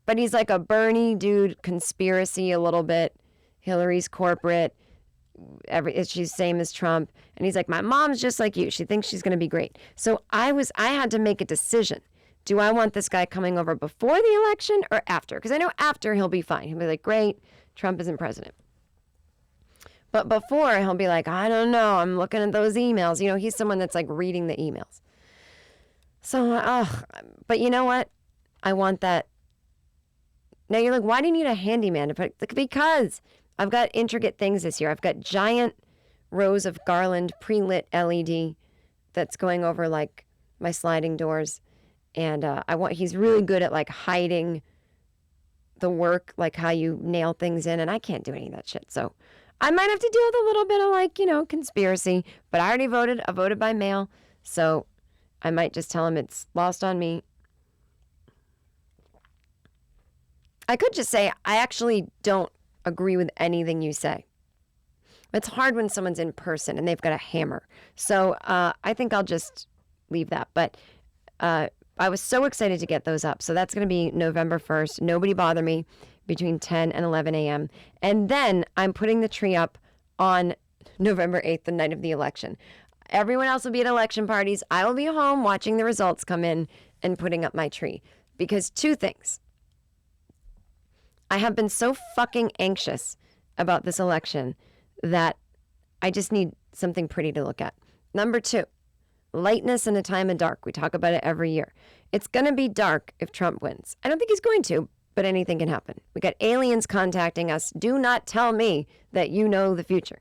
But he's like a Bernie dude, conspiracy a little bit. Hillary's corporate. She's same as Trump. And he's like, my mom's just like you. She thinks she's going to be great. So I had to make a decision. Do I want this guy coming over before the election or after? Because I know after he'll be fine. He'll be like, great, Trump isn't president. But before he'll be like, I don't know. I'm looking at those emails. He's someone that's like reading the emails. So, but you know what? I want that. Now you're like, why do you need a handyman? Because I've got intricate things this year. I've got giant rows of garland pre-lit LED that's going over like my sliding doors. And he's really good at like hiding the work, like how you nail things in. And I can't do any of that shit. So I might have to deal with a little bit of like, conspiracy, but I already voted. I voted by mail. So I might just tell him it's lost on me. I could just say, I actually don't agree with anything you say. It's hard when someone's in person and they've got a hammer. So I think I'll just leave that. But I was so excited to get those up. So that's going to be November 1st. Nobody bother me between 10 and 11 a.m. And then I'm putting the tree up on November 8th, the night of the election. Everyone else will be at election parties. I will be home watching the results come in and putting up my tree. Because two things. I have been so fucking anxious about this election that I just need something pretty to look at. Number two, lightness in a time of dark. We talk about it every year. It's going to be dark if Trump wins. I don't think he's going to, but anything can happen. We got aliens contacting us. Do not tell me that you know the future.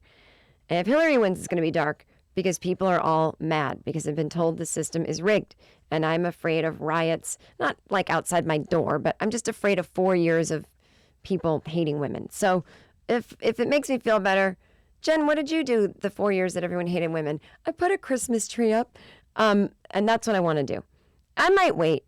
And if Hillary wins, it's going to be dark because people are all mad because they've been told the system is rigged. And I'm afraid of riots, not like outside my door, but I'm just afraid of 4 years of people hating women. So if it makes me feel better, Jen, what did you do the 4 years that everyone hated women? I put a Christmas tree up, and that's what I want to do. I might wait,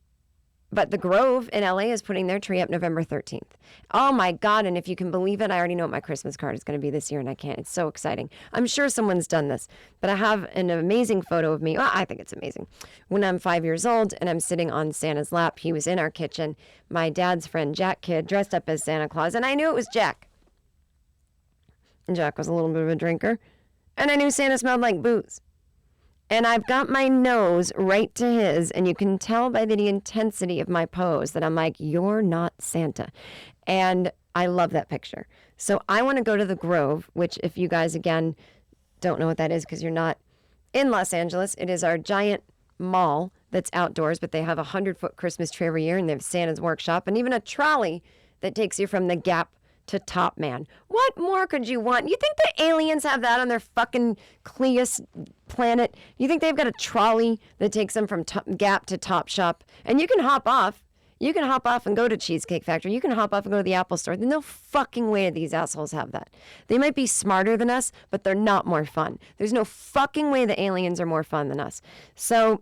but the Grove in LA is putting their tree up November 13th. Oh my God, and if you can believe it, I already know what my Christmas card is going to be this year, and I can't. It's so exciting. I'm sure someone's done this, but I have an amazing photo of me. Well, I think it's amazing. When I'm 5 years old and I'm sitting on Santa's lap, he was in our kitchen. My dad's friend, Jack Kidd, dressed up as Santa Claus, and I knew it was Jack. And Jack was a little bit of a drinker, and I knew Santa smelled like booze. And I've got my nose right to his, and you can tell by the intensity of my pose that I'm like, you're not Santa. And I love that picture. So I want to go to the Grove, which if you guys, again, don't know what that is because you're not in Los Angeles, it is our giant mall that's outdoors, but they have a 100-foot Christmas tree every year, and they have Santa's workshop, and even a trolley that takes you from the Gap to Top Man. What more could you want? You think the aliens have that on their fucking Cleus planet? You think they've got a trolley that takes them from Gap to Top Shop? And you can hop off. You can hop off and go to Cheesecake Factory. You can hop off and go to the Apple Store. There's no fucking way these assholes have that. They might be smarter than us, but they're not more fun. There's no fucking way the aliens are more fun than us. So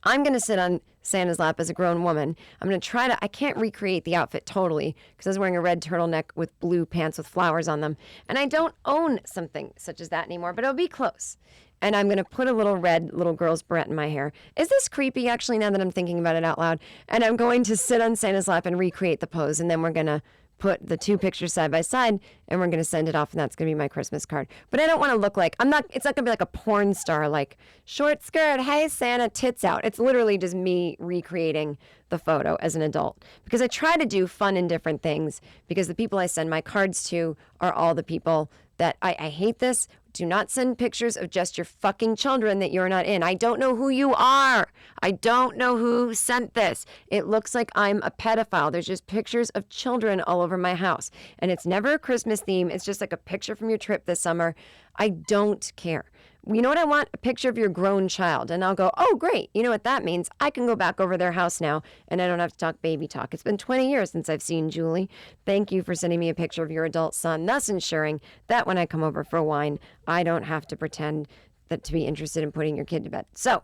I'm going to sit on Santa's lap as a grown woman. I'm going to I can't recreate the outfit totally because I was wearing a red turtleneck with blue pants with flowers on them. And I don't own something such as that anymore, but it'll be close. And I'm going to put a little red little girl's barrette in my hair. Is this creepy, actually, now that I'm thinking about it out loud? And I'm going to sit on Santa's lap and recreate the pose. And then we're going to put the two pictures side by side and we're going to send it off, and that's going to be my Christmas card. But I don't want to look like, it's not going to be like a porn star, like short skirt, hey Santa, tits out. It's literally just me recreating the photo as an adult because I try to do fun and different things because the people I send my cards to are all the people that I hate this. Do not send pictures of just your fucking children that you're not in. I don't know who you are. I don't know who sent this. It looks like I'm a pedophile. There's just pictures of children all over my house. And it's never a Christmas theme. It's just like a picture from your trip this summer. I don't care. You know what I want? A picture of your grown child. And I'll go, oh, great. You know what that means? I can go back over their house now and I don't have to talk baby talk. It's been 20 years since I've seen Julie. Thank you for sending me a picture of your adult son, thus ensuring that when I come over for wine, I don't have to pretend that to be interested in putting your kid to bed. So,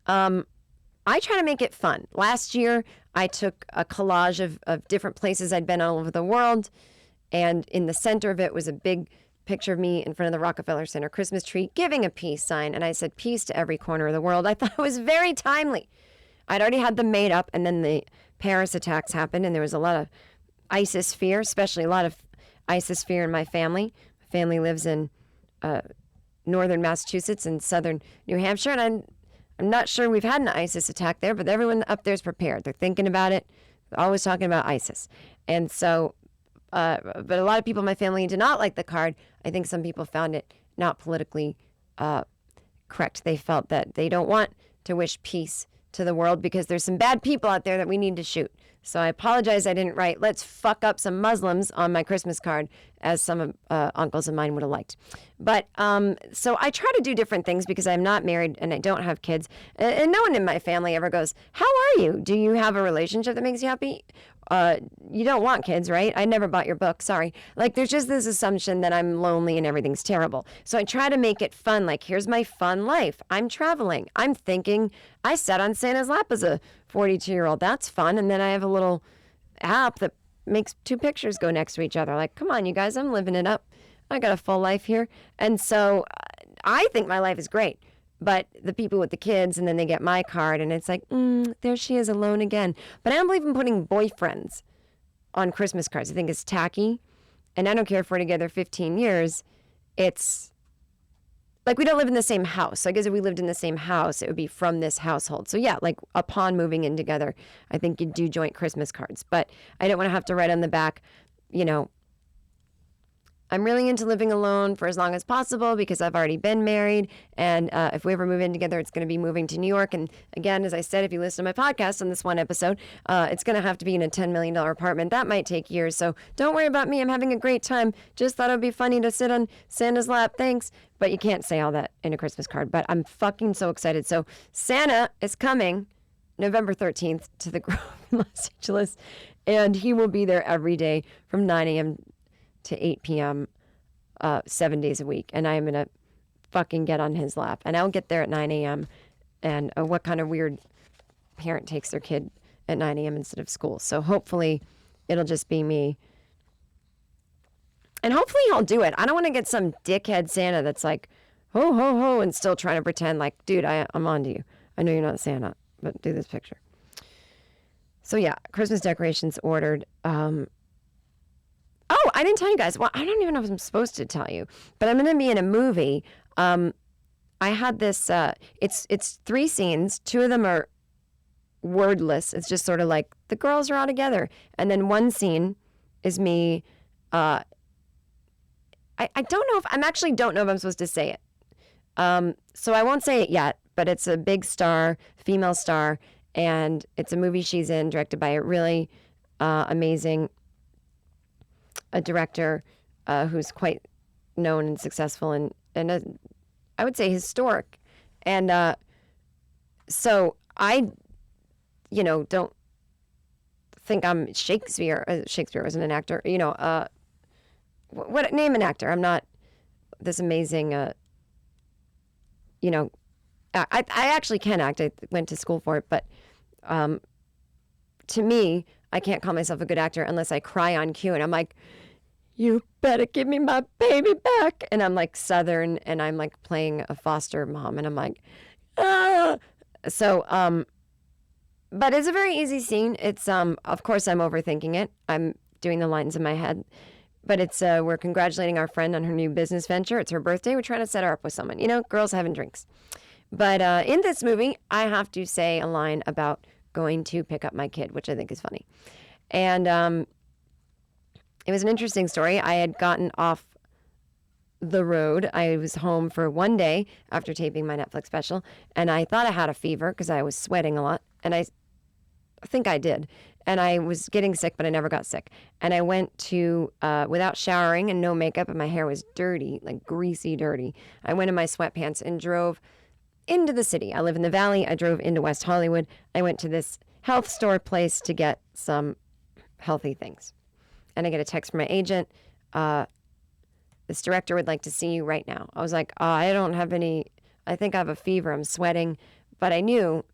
I try to make it fun. Last year, I took a collage of different places I'd been all over the world. And in the center of it was a big picture of me in front of the Rockefeller Center Christmas tree giving a peace sign. And I said, peace to every corner of the world. I thought it was very timely. I'd already had them made up, and then the Paris attacks happened, and there was a lot of ISIS fear, especially a lot of ISIS fear in my family. My family lives in northern Massachusetts and southern New Hampshire, and I'm not sure we've had an ISIS attack there, but everyone up there is prepared. They're thinking about it. They're always talking about ISIS. And so, but a lot of people in my family did not like the card. I think some people found it not politically correct. They felt that they don't want to wish peace to the world because there's some bad people out there that we need to shoot. So I apologize I didn't write, let's fuck up some Muslims on my Christmas card, as some uncles of mine would have liked. But so I try to do different things because I'm not married and I don't have kids. And no one in my family ever goes, how are you? Do you have a relationship that makes you happy? You don't want kids, right? I never bought your book. Sorry. Like, there's just this assumption that I'm lonely and everything's terrible. So I try to make it fun. Like, here's my fun life. I'm traveling. I'm thinking I sat on Santa's lap as a 42-year-old. That's fun. And then I have a little app that makes two pictures go next to each other. Like, come on, you guys, I'm living it up. I got a full life here. And so I think my life is great. But the people with the kids, and then they get my card, and it's like, there she is alone again. But I don't believe in putting boyfriends on Christmas cards. I think it's tacky. And I don't care if we're together 15 years. It's like we don't live in the same house. So I guess if we lived in the same house, it would be from this household. So yeah, like upon moving in together, I think you'd do joint Christmas cards. But I don't want to have to write on the back, you know, I'm really into living alone for as long as possible because I've already been married. And if we ever move in together, it's going to be moving to New York. And again, as I said, if you listen to my podcast on this one episode, it's going to have to be in a $10 million apartment. That might take years. So don't worry about me. I'm having a great time. Just thought it would be funny to sit on Santa's lap. Thanks. But you can't say all that in a Christmas card. But I'm fucking so excited. So Santa is coming November 13th to the Grove in Los Angeles. And he will be there every day from 9 a.m. to 8 p.m. 7 days a week. And I am going to fucking get on his lap. And I'll get there at 9 a.m. And what kind of weird parent takes their kid at 9 a.m. instead of school? So hopefully it'll just be me. And hopefully he'll do it. I don't want to get some dickhead Santa that's like, ho, ho, ho, and still trying to pretend like, dude, I'm on to you. I know you're not Santa, but do this picture. So yeah, Christmas decorations ordered. Oh, I didn't tell you guys. Well, I don't even know if I'm supposed to tell you, but I'm going to be in a movie. I had this, it's 3 scenes. 2 of them are wordless. It's just sort of like the girls are all together. And then one scene is me. I don't know if, don't know if I'm supposed to say it. So I won't say it yet, but it's a big star, female star. And it's a movie she's in, directed by a really amazing a director who's quite known and successful and I would say historic. And so I, don't think I'm Shakespeare. Shakespeare wasn't an actor. What name an actor? I'm not this amazing, I actually can act. I went to school for it. But to me, I can't call myself a good actor unless I cry on cue. And I'm like, you better give me my baby back. And I'm like Southern and I'm like playing a foster mom. And I'm like, ah. So, but it's a very easy scene. It's, of course I'm overthinking it. I'm doing the lines in my head, but it's, we're congratulating our friend on her new business venture. It's her birthday. We're trying to set her up with someone, girls having drinks. But, in this movie, I have to say a line about going to pick up my kid, which I think is funny. And, it was an interesting story. I had gotten off the road. I was home for one day after taping my Netflix special, and I thought I had a fever because I was sweating a lot, and I think I did. And I was getting sick, but I never got sick. And I went to, without showering and no makeup, and my hair was dirty, like greasy dirty. I went in my sweatpants and drove into the city. I live in the Valley. I drove into West Hollywood. I went to this health store place to get some healthy things. And I get a text from my agent. This director would like to see you right now. I was like, I don't have any, I think I have a fever. I'm sweating. But I knew,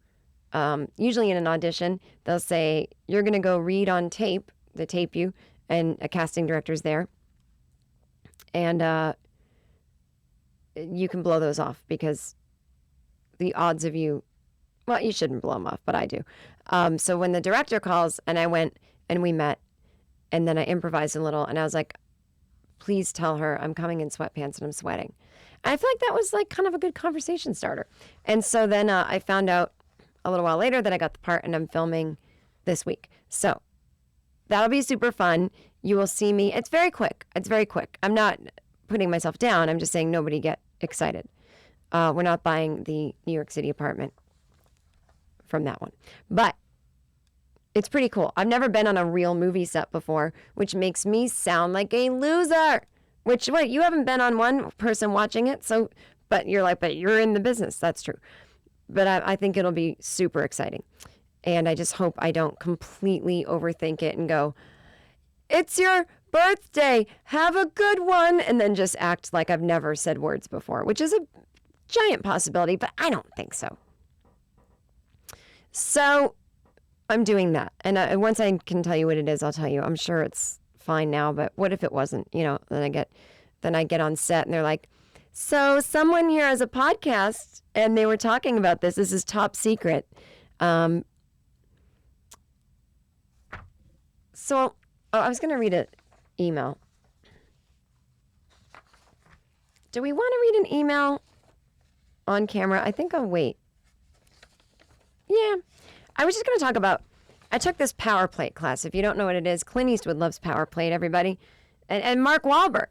usually in an audition, they'll say, you're going to go read on tape. They tape you, and a casting director's there. And you can blow those off because the odds of you, well, you shouldn't blow them off, but I do. So when the director calls and I went and we met, and then I improvised a little, and I was like, please tell her I'm coming in sweatpants and I'm sweating. And I feel like that was like kind of a good conversation starter. And so then I found out a little while later that I got the part, and I'm filming this week. So that'll be super fun. You will see me. It's very quick. I'm not putting myself down. I'm just saying nobody get excited. We're not buying the New York City apartment from that one. But it's pretty cool. I've never been on a real movie set before, which makes me sound like a loser. Which, wait, you haven't been on one person watching it, so, but you're like, but you're in the business. That's true. But I think it'll be super exciting. And I just hope I don't completely overthink it and go, it's your birthday, have a good one, and then just act like I've never said words before, which is a giant possibility, but I don't think so. So I'm doing that. And once I can tell you what it is, I'll tell you. I'm sure it's fine now, but what if it wasn't? You know, then I get on set and they're like, so someone here has a podcast and they were talking about this. This is top secret. I was going to read an email. Do we want to read an email on camera? I think I'll wait. Yeah. I was just going to talk about, I took this power plate class. If you don't know what it is, Clint Eastwood loves power plate, everybody. And Mark Wahlberg,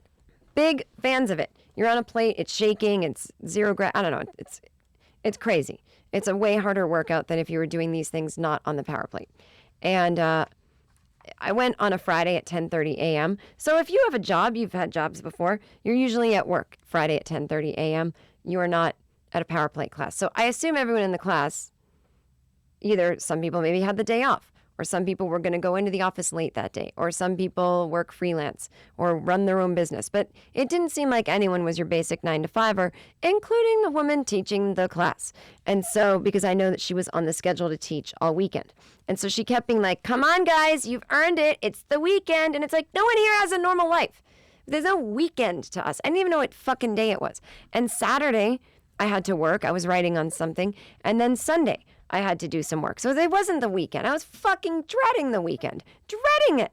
big fans of it. You're on a plate, it's shaking, it's I don't know, it's crazy. It's a way harder workout than if you were doing these things not on the power plate. And I went on a Friday at 10:30 a.m. So if you have a job, you've had jobs before, you're usually at work Friday at 10:30 a.m. You are not at a power plate class. So I assume everyone in the class, either some people maybe had the day off, or some people were going to go into the office late that day, or some people work freelance or run their own business. But it didn't seem like anyone was your basic 9-to-5er, including the woman teaching the class. And so, because I know that she was on the schedule to teach all weekend. And so she kept being like, come on, guys, you've earned it. It's the weekend. And it's like, no one here has a normal life. There's no weekend to us. I didn't even know what fucking day it was. And Saturday, I had to work. I was writing on something. And then Sunday, I had to do some work. So it wasn't the weekend. I was fucking dreading the weekend. Dreading it.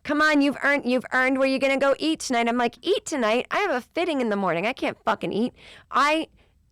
Come on, you've earned where you're going to go eat tonight. I'm like, eat tonight? I have a fitting in the morning. I can't fucking eat. I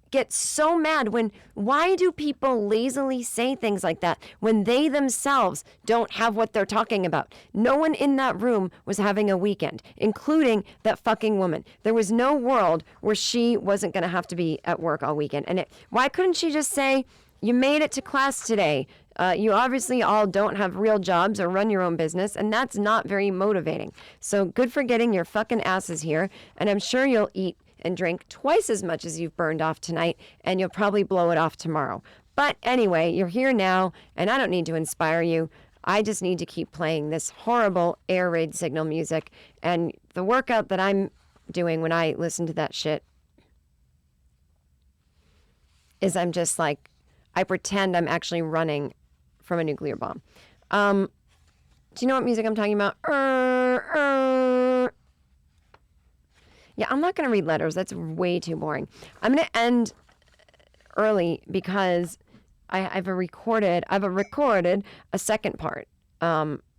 get so mad why do people lazily say things like that when they themselves don't have what they're talking about? No one in that room was having a weekend, including that fucking woman. There was no world where she wasn't going to have to be at work all weekend. And why couldn't she just say, you made it to class today. You obviously all don't have real jobs or run your own business, and that's not very motivating. So good for getting your fucking asses here, and I'm sure you'll eat and drink twice as much as you've burned off tonight, and you'll probably blow it off tomorrow. But anyway, you're here now, and I don't need to inspire you. I just need to keep playing this horrible air raid signal music, and the workout that I'm doing when I listen to that shit is I'm just like, I pretend I'm actually running from a nuclear bomb. Do you know what music I'm talking about? Yeah, I'm not going to read letters. That's way too boring. I'm going to end early because I've recorded a second part,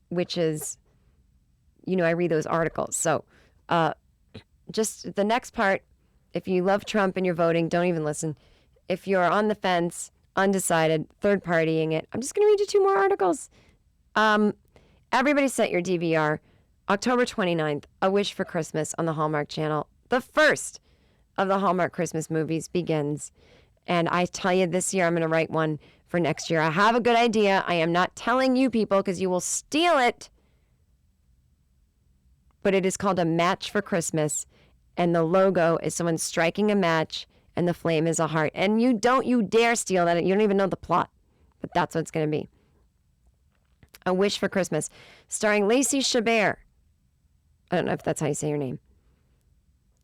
which is, I read those articles. So just the next part, if you love Trump and you're voting, don't even listen. If you're on the fence, undecided, third partying it, I'm just going to read you 2 more articles. Everybody set your DVR. October 29th, A Wish for Christmas on the Hallmark Channel. The first of the Hallmark Christmas movies begins. And I tell you, this year I'm going to write one for next year. I have a good idea. I am not telling you people because you will steal it. But it is called A Match for Christmas. And the logo is someone striking a match and the flame is a heart. And you dare steal that. You don't even know the plot. But that's what it's going to be. A Wish for Christmas, starring Lacey Chabert. I don't know if that's how you say her name.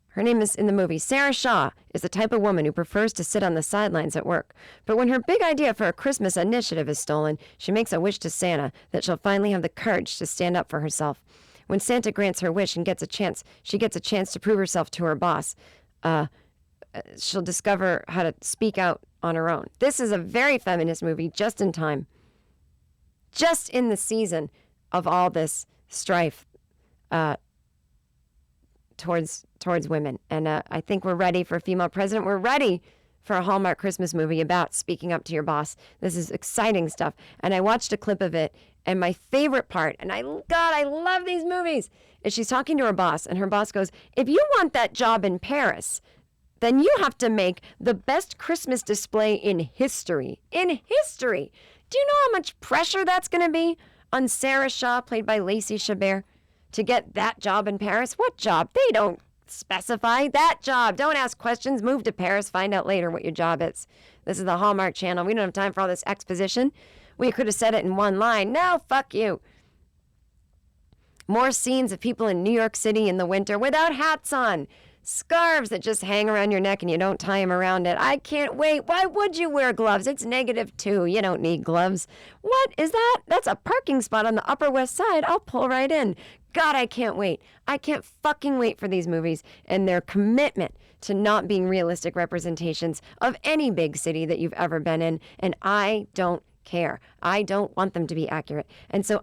Her name is in the movie. Sarah Shaw is the type of woman who prefers to sit on the sidelines at work. But when her big idea for a Christmas initiative is stolen, she makes a wish to Santa that she'll finally have the courage to stand up for herself. When Santa grants her wish and she gets a chance to prove herself to her boss, she'll discover how to speak out on her own. This is a very feminist movie, just in time. Just in the season of all this strife towards women. And I think we're ready for a female president. We're ready for a Hallmark Christmas movie about speaking up to your boss. This is exciting stuff. And I watched a clip of it, and my favorite part, and I love these movies, is she's talking to her boss, and her boss goes, if you want that job in Paris, then you have to make the best Christmas display in history. In history. Do you know how much pressure that's going to be on Sarah Shaw, played by Lacey Chabert, to get that job in Paris? What job? They don't specify that job. Don't ask questions. Move to Paris. Find out later what your job is. This is the Hallmark Channel. We don't have time for all this exposition. We could have said it in one line. No, fuck you. More scenes of people in New York City in the winter without hats on. Scarves that just hang around your neck and you don't tie them around it. I can't wait. Why would you wear gloves? It's -2. You don't need gloves. What is that? That's a parking spot on the Upper West Side. I'll pull right in. God, I can't wait. I can't fucking wait for these movies and their commitment to not being realistic representations of any big city that you've ever been in. And I don't care. I don't want them to be accurate. And so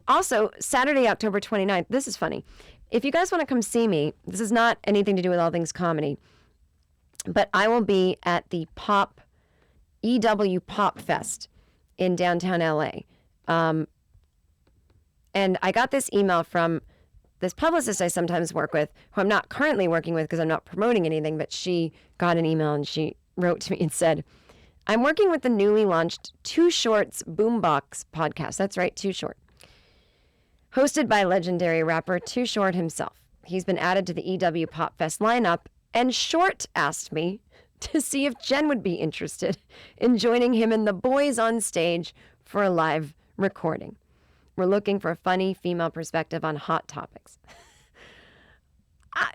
also Saturday, October 29th, this is funny. If you guys want to come see me, this is not anything to do with All Things Comedy, but I will be at the EW Pop Fest in downtown LA. And I got this email from this publicist I sometimes work with, who I'm not currently working with because I'm not promoting anything, but she got an email and she wrote to me and said, I'm working with the newly launched Too Short's Boombox podcast. That's right, Too Short. Hosted by legendary rapper Too Short himself. He's been added to the EW Pop Fest lineup, and Short asked me to see if Jen would be interested in joining him and the boys on stage for a live recording. We're looking for a funny female perspective on hot topics. I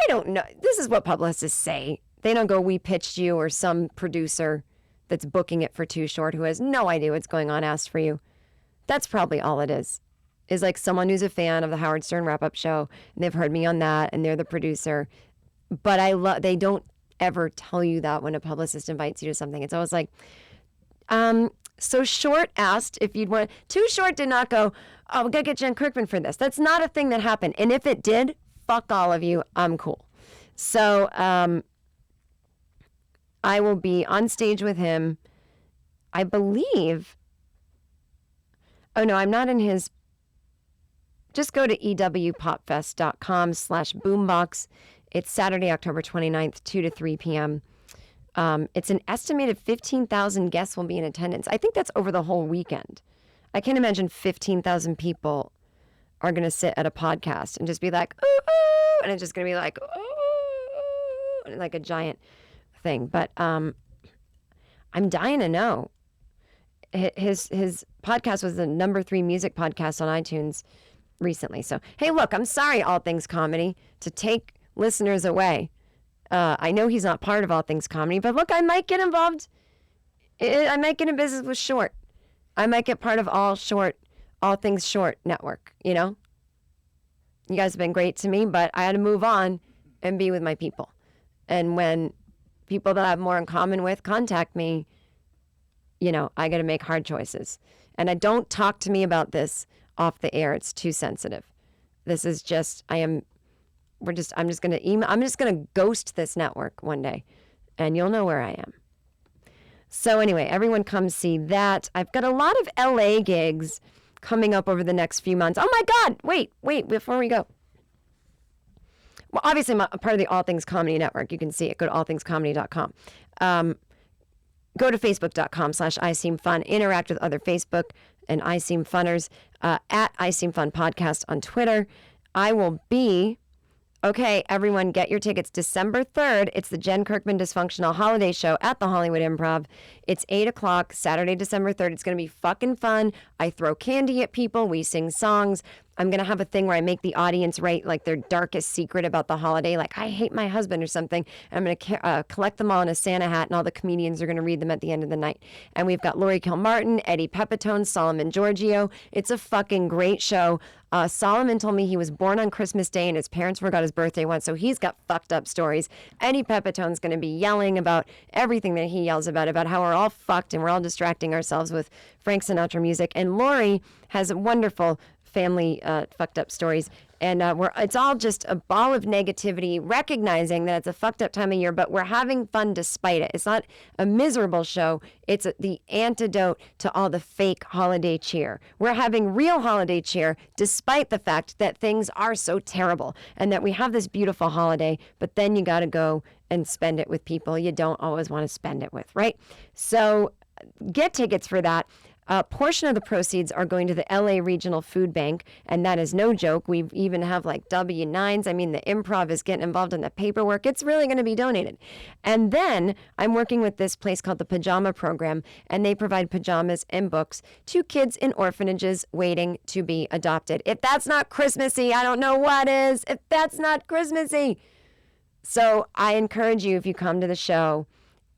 don't know. This is what publicists say. They don't go, we pitched you, or some producer that's booking it for Too Short who has no idea what's going on asked for you. That's probably all it is like someone who's a fan of the Howard Stern wrap-up show, and they've heard me on that, and they're the producer. But they don't ever tell you that when a publicist invites you to something. It's always like, so Short asked if you'd want. Too Short did not go, oh, we gotta get Jen Kirkman for this. That's not a thing that happened. And if it did, fuck all of you. I'm cool. So I will be on stage with him, I believe. Oh no, I'm not in his. Just go to ewpopfest.com/boombox. It's Saturday, October 29th, 2 to 3 p.m. It's an estimated 15,000 guests will be in attendance. I think that's over the whole weekend. I can't imagine 15,000 people are going to sit at a podcast and just be like, ooh, ooh, and it's just going to be like, ooh, ooh, and like a giant thing. But I'm dying to know. His podcast was the number 3 music podcast on iTunes recently. So, hey, look, I'm sorry, All Things Comedy, to take listeners away. I know he's not part of All Things Comedy, but look, I might get involved. I might get in business with Short. I might get part of All Things Short network, you know? You guys have been great to me, but I had to move on and be with my people. And when people that I have more in common with contact me, you know, I got to make hard choices. And I don't talk to me about this off the air. It's too sensitive. This is just, I'm just going to email, I'm just going to ghost this network one day and you'll know where I am. So anyway, everyone come see that. I've got a lot of LA gigs coming up over the next few months. Oh my God, wait, before we go. Well, obviously I'm a part of the All Things Comedy Network. You can see it. Go to allthingscomedy.com. Go to facebook.com/iseemfun. Interact with other Facebook and I Seem Funners at I Seem Fun Podcast on Twitter. I will be, okay, everyone, get your tickets. December 3rd, it's the Jen Kirkman Dysfunctional Holiday Show at the Hollywood Improv. It's 8 o'clock, Saturday, December 3rd. It's going to be fucking fun. I throw candy at people. We sing songs. I'm going to have a thing where I make the audience write like their darkest secret about the holiday, like I hate my husband or something. And I'm going to collect them all in a Santa hat, and all the comedians are going to read them at the end of the night. And we've got Lori Kilmartin, Eddie Pepitone, Solomon Giorgio. It's a fucking great show. Solomon told me he was born on Christmas Day and his parents forgot his birthday once, so he's got fucked up stories. Eddie Pepitone's going to be yelling about everything that he yells about how we're all fucked and we're all distracting ourselves with Frank Sinatra music. And Lori has a wonderful family fucked up stories. And it's all just a ball of negativity, recognizing that it's a fucked up time of year, but we're having fun despite it. It's not a miserable show. It's the antidote to all the fake holiday cheer. We're having real holiday cheer despite the fact that things are so terrible and that we have this beautiful holiday, but then you got to go and spend it with people you don't always want to spend it with, right? So get tickets for that. A portion of the proceeds are going to the LA Regional Food Bank, and that is no joke. We even have like W-9s. I mean, the improv is getting involved in the paperwork. It's really going to be donated. And then I'm working with this place called the Pajama Program, and they provide pajamas and books to kids in orphanages waiting to be adopted. If that's not Christmassy, I don't know what is. If that's not Christmassy. So I encourage you, if you come to the show,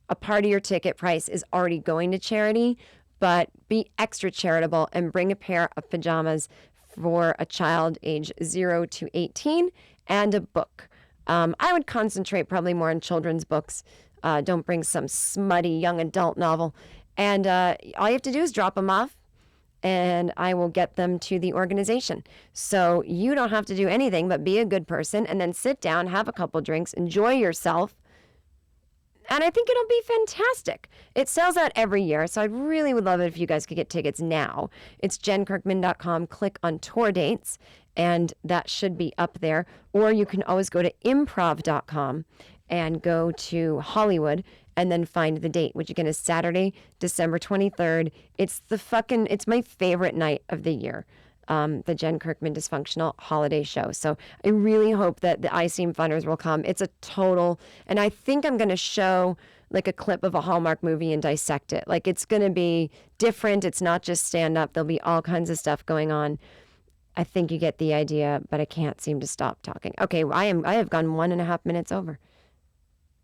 a part of your ticket price is already going to charity, but be extra charitable and bring a pair of pajamas for a child age 0 to 18 and a book. I would concentrate probably more on children's books. Don't bring some smutty young adult novel. And all you have to do is drop them off, and I will get them to the organization. So you don't have to do anything but be a good person and then sit down, have a couple drinks, enjoy yourself. And I think it'll be fantastic. It sells out every year, so I really would love it if you guys could get tickets now. It's jenkirkman.com, click on tour dates, and that should be up there. Or you can always go to improv.com and go to Hollywood and then find the date, which again is Saturday, December 23rd. It's my favorite night of the year. The Jen Kirkman Dysfunctional Holiday Show. So I really hope that the I Seem Funners will come. It's a total, and I think I'm going to show like a clip of a Hallmark movie and dissect it. Like it's going to be different. It's not just stand up. There'll be all kinds of stuff going on. I think you get the idea, but I can't seem to stop talking. Okay, I have gone 1.5 minutes over,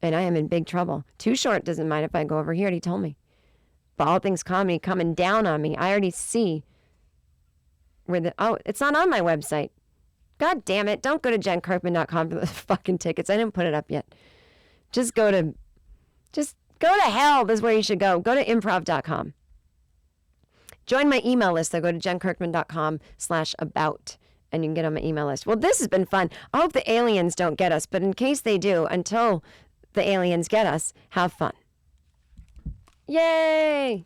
and I am in big trouble. Too Short doesn't mind if I go over here. He told me. But All Things Comedy coming down on me. I already see. It's not on my website. God damn it. Don't go to jenkirkman.com for the fucking tickets. I didn't put it up yet. Just go to hell. That's where you should go. Go to improv.com. Join my email list, though. Go to jenkirkman.com/about, and you can get on my email list. Well, this has been fun. I hope the aliens don't get us, but in case they do, until the aliens get us, have fun. Yay!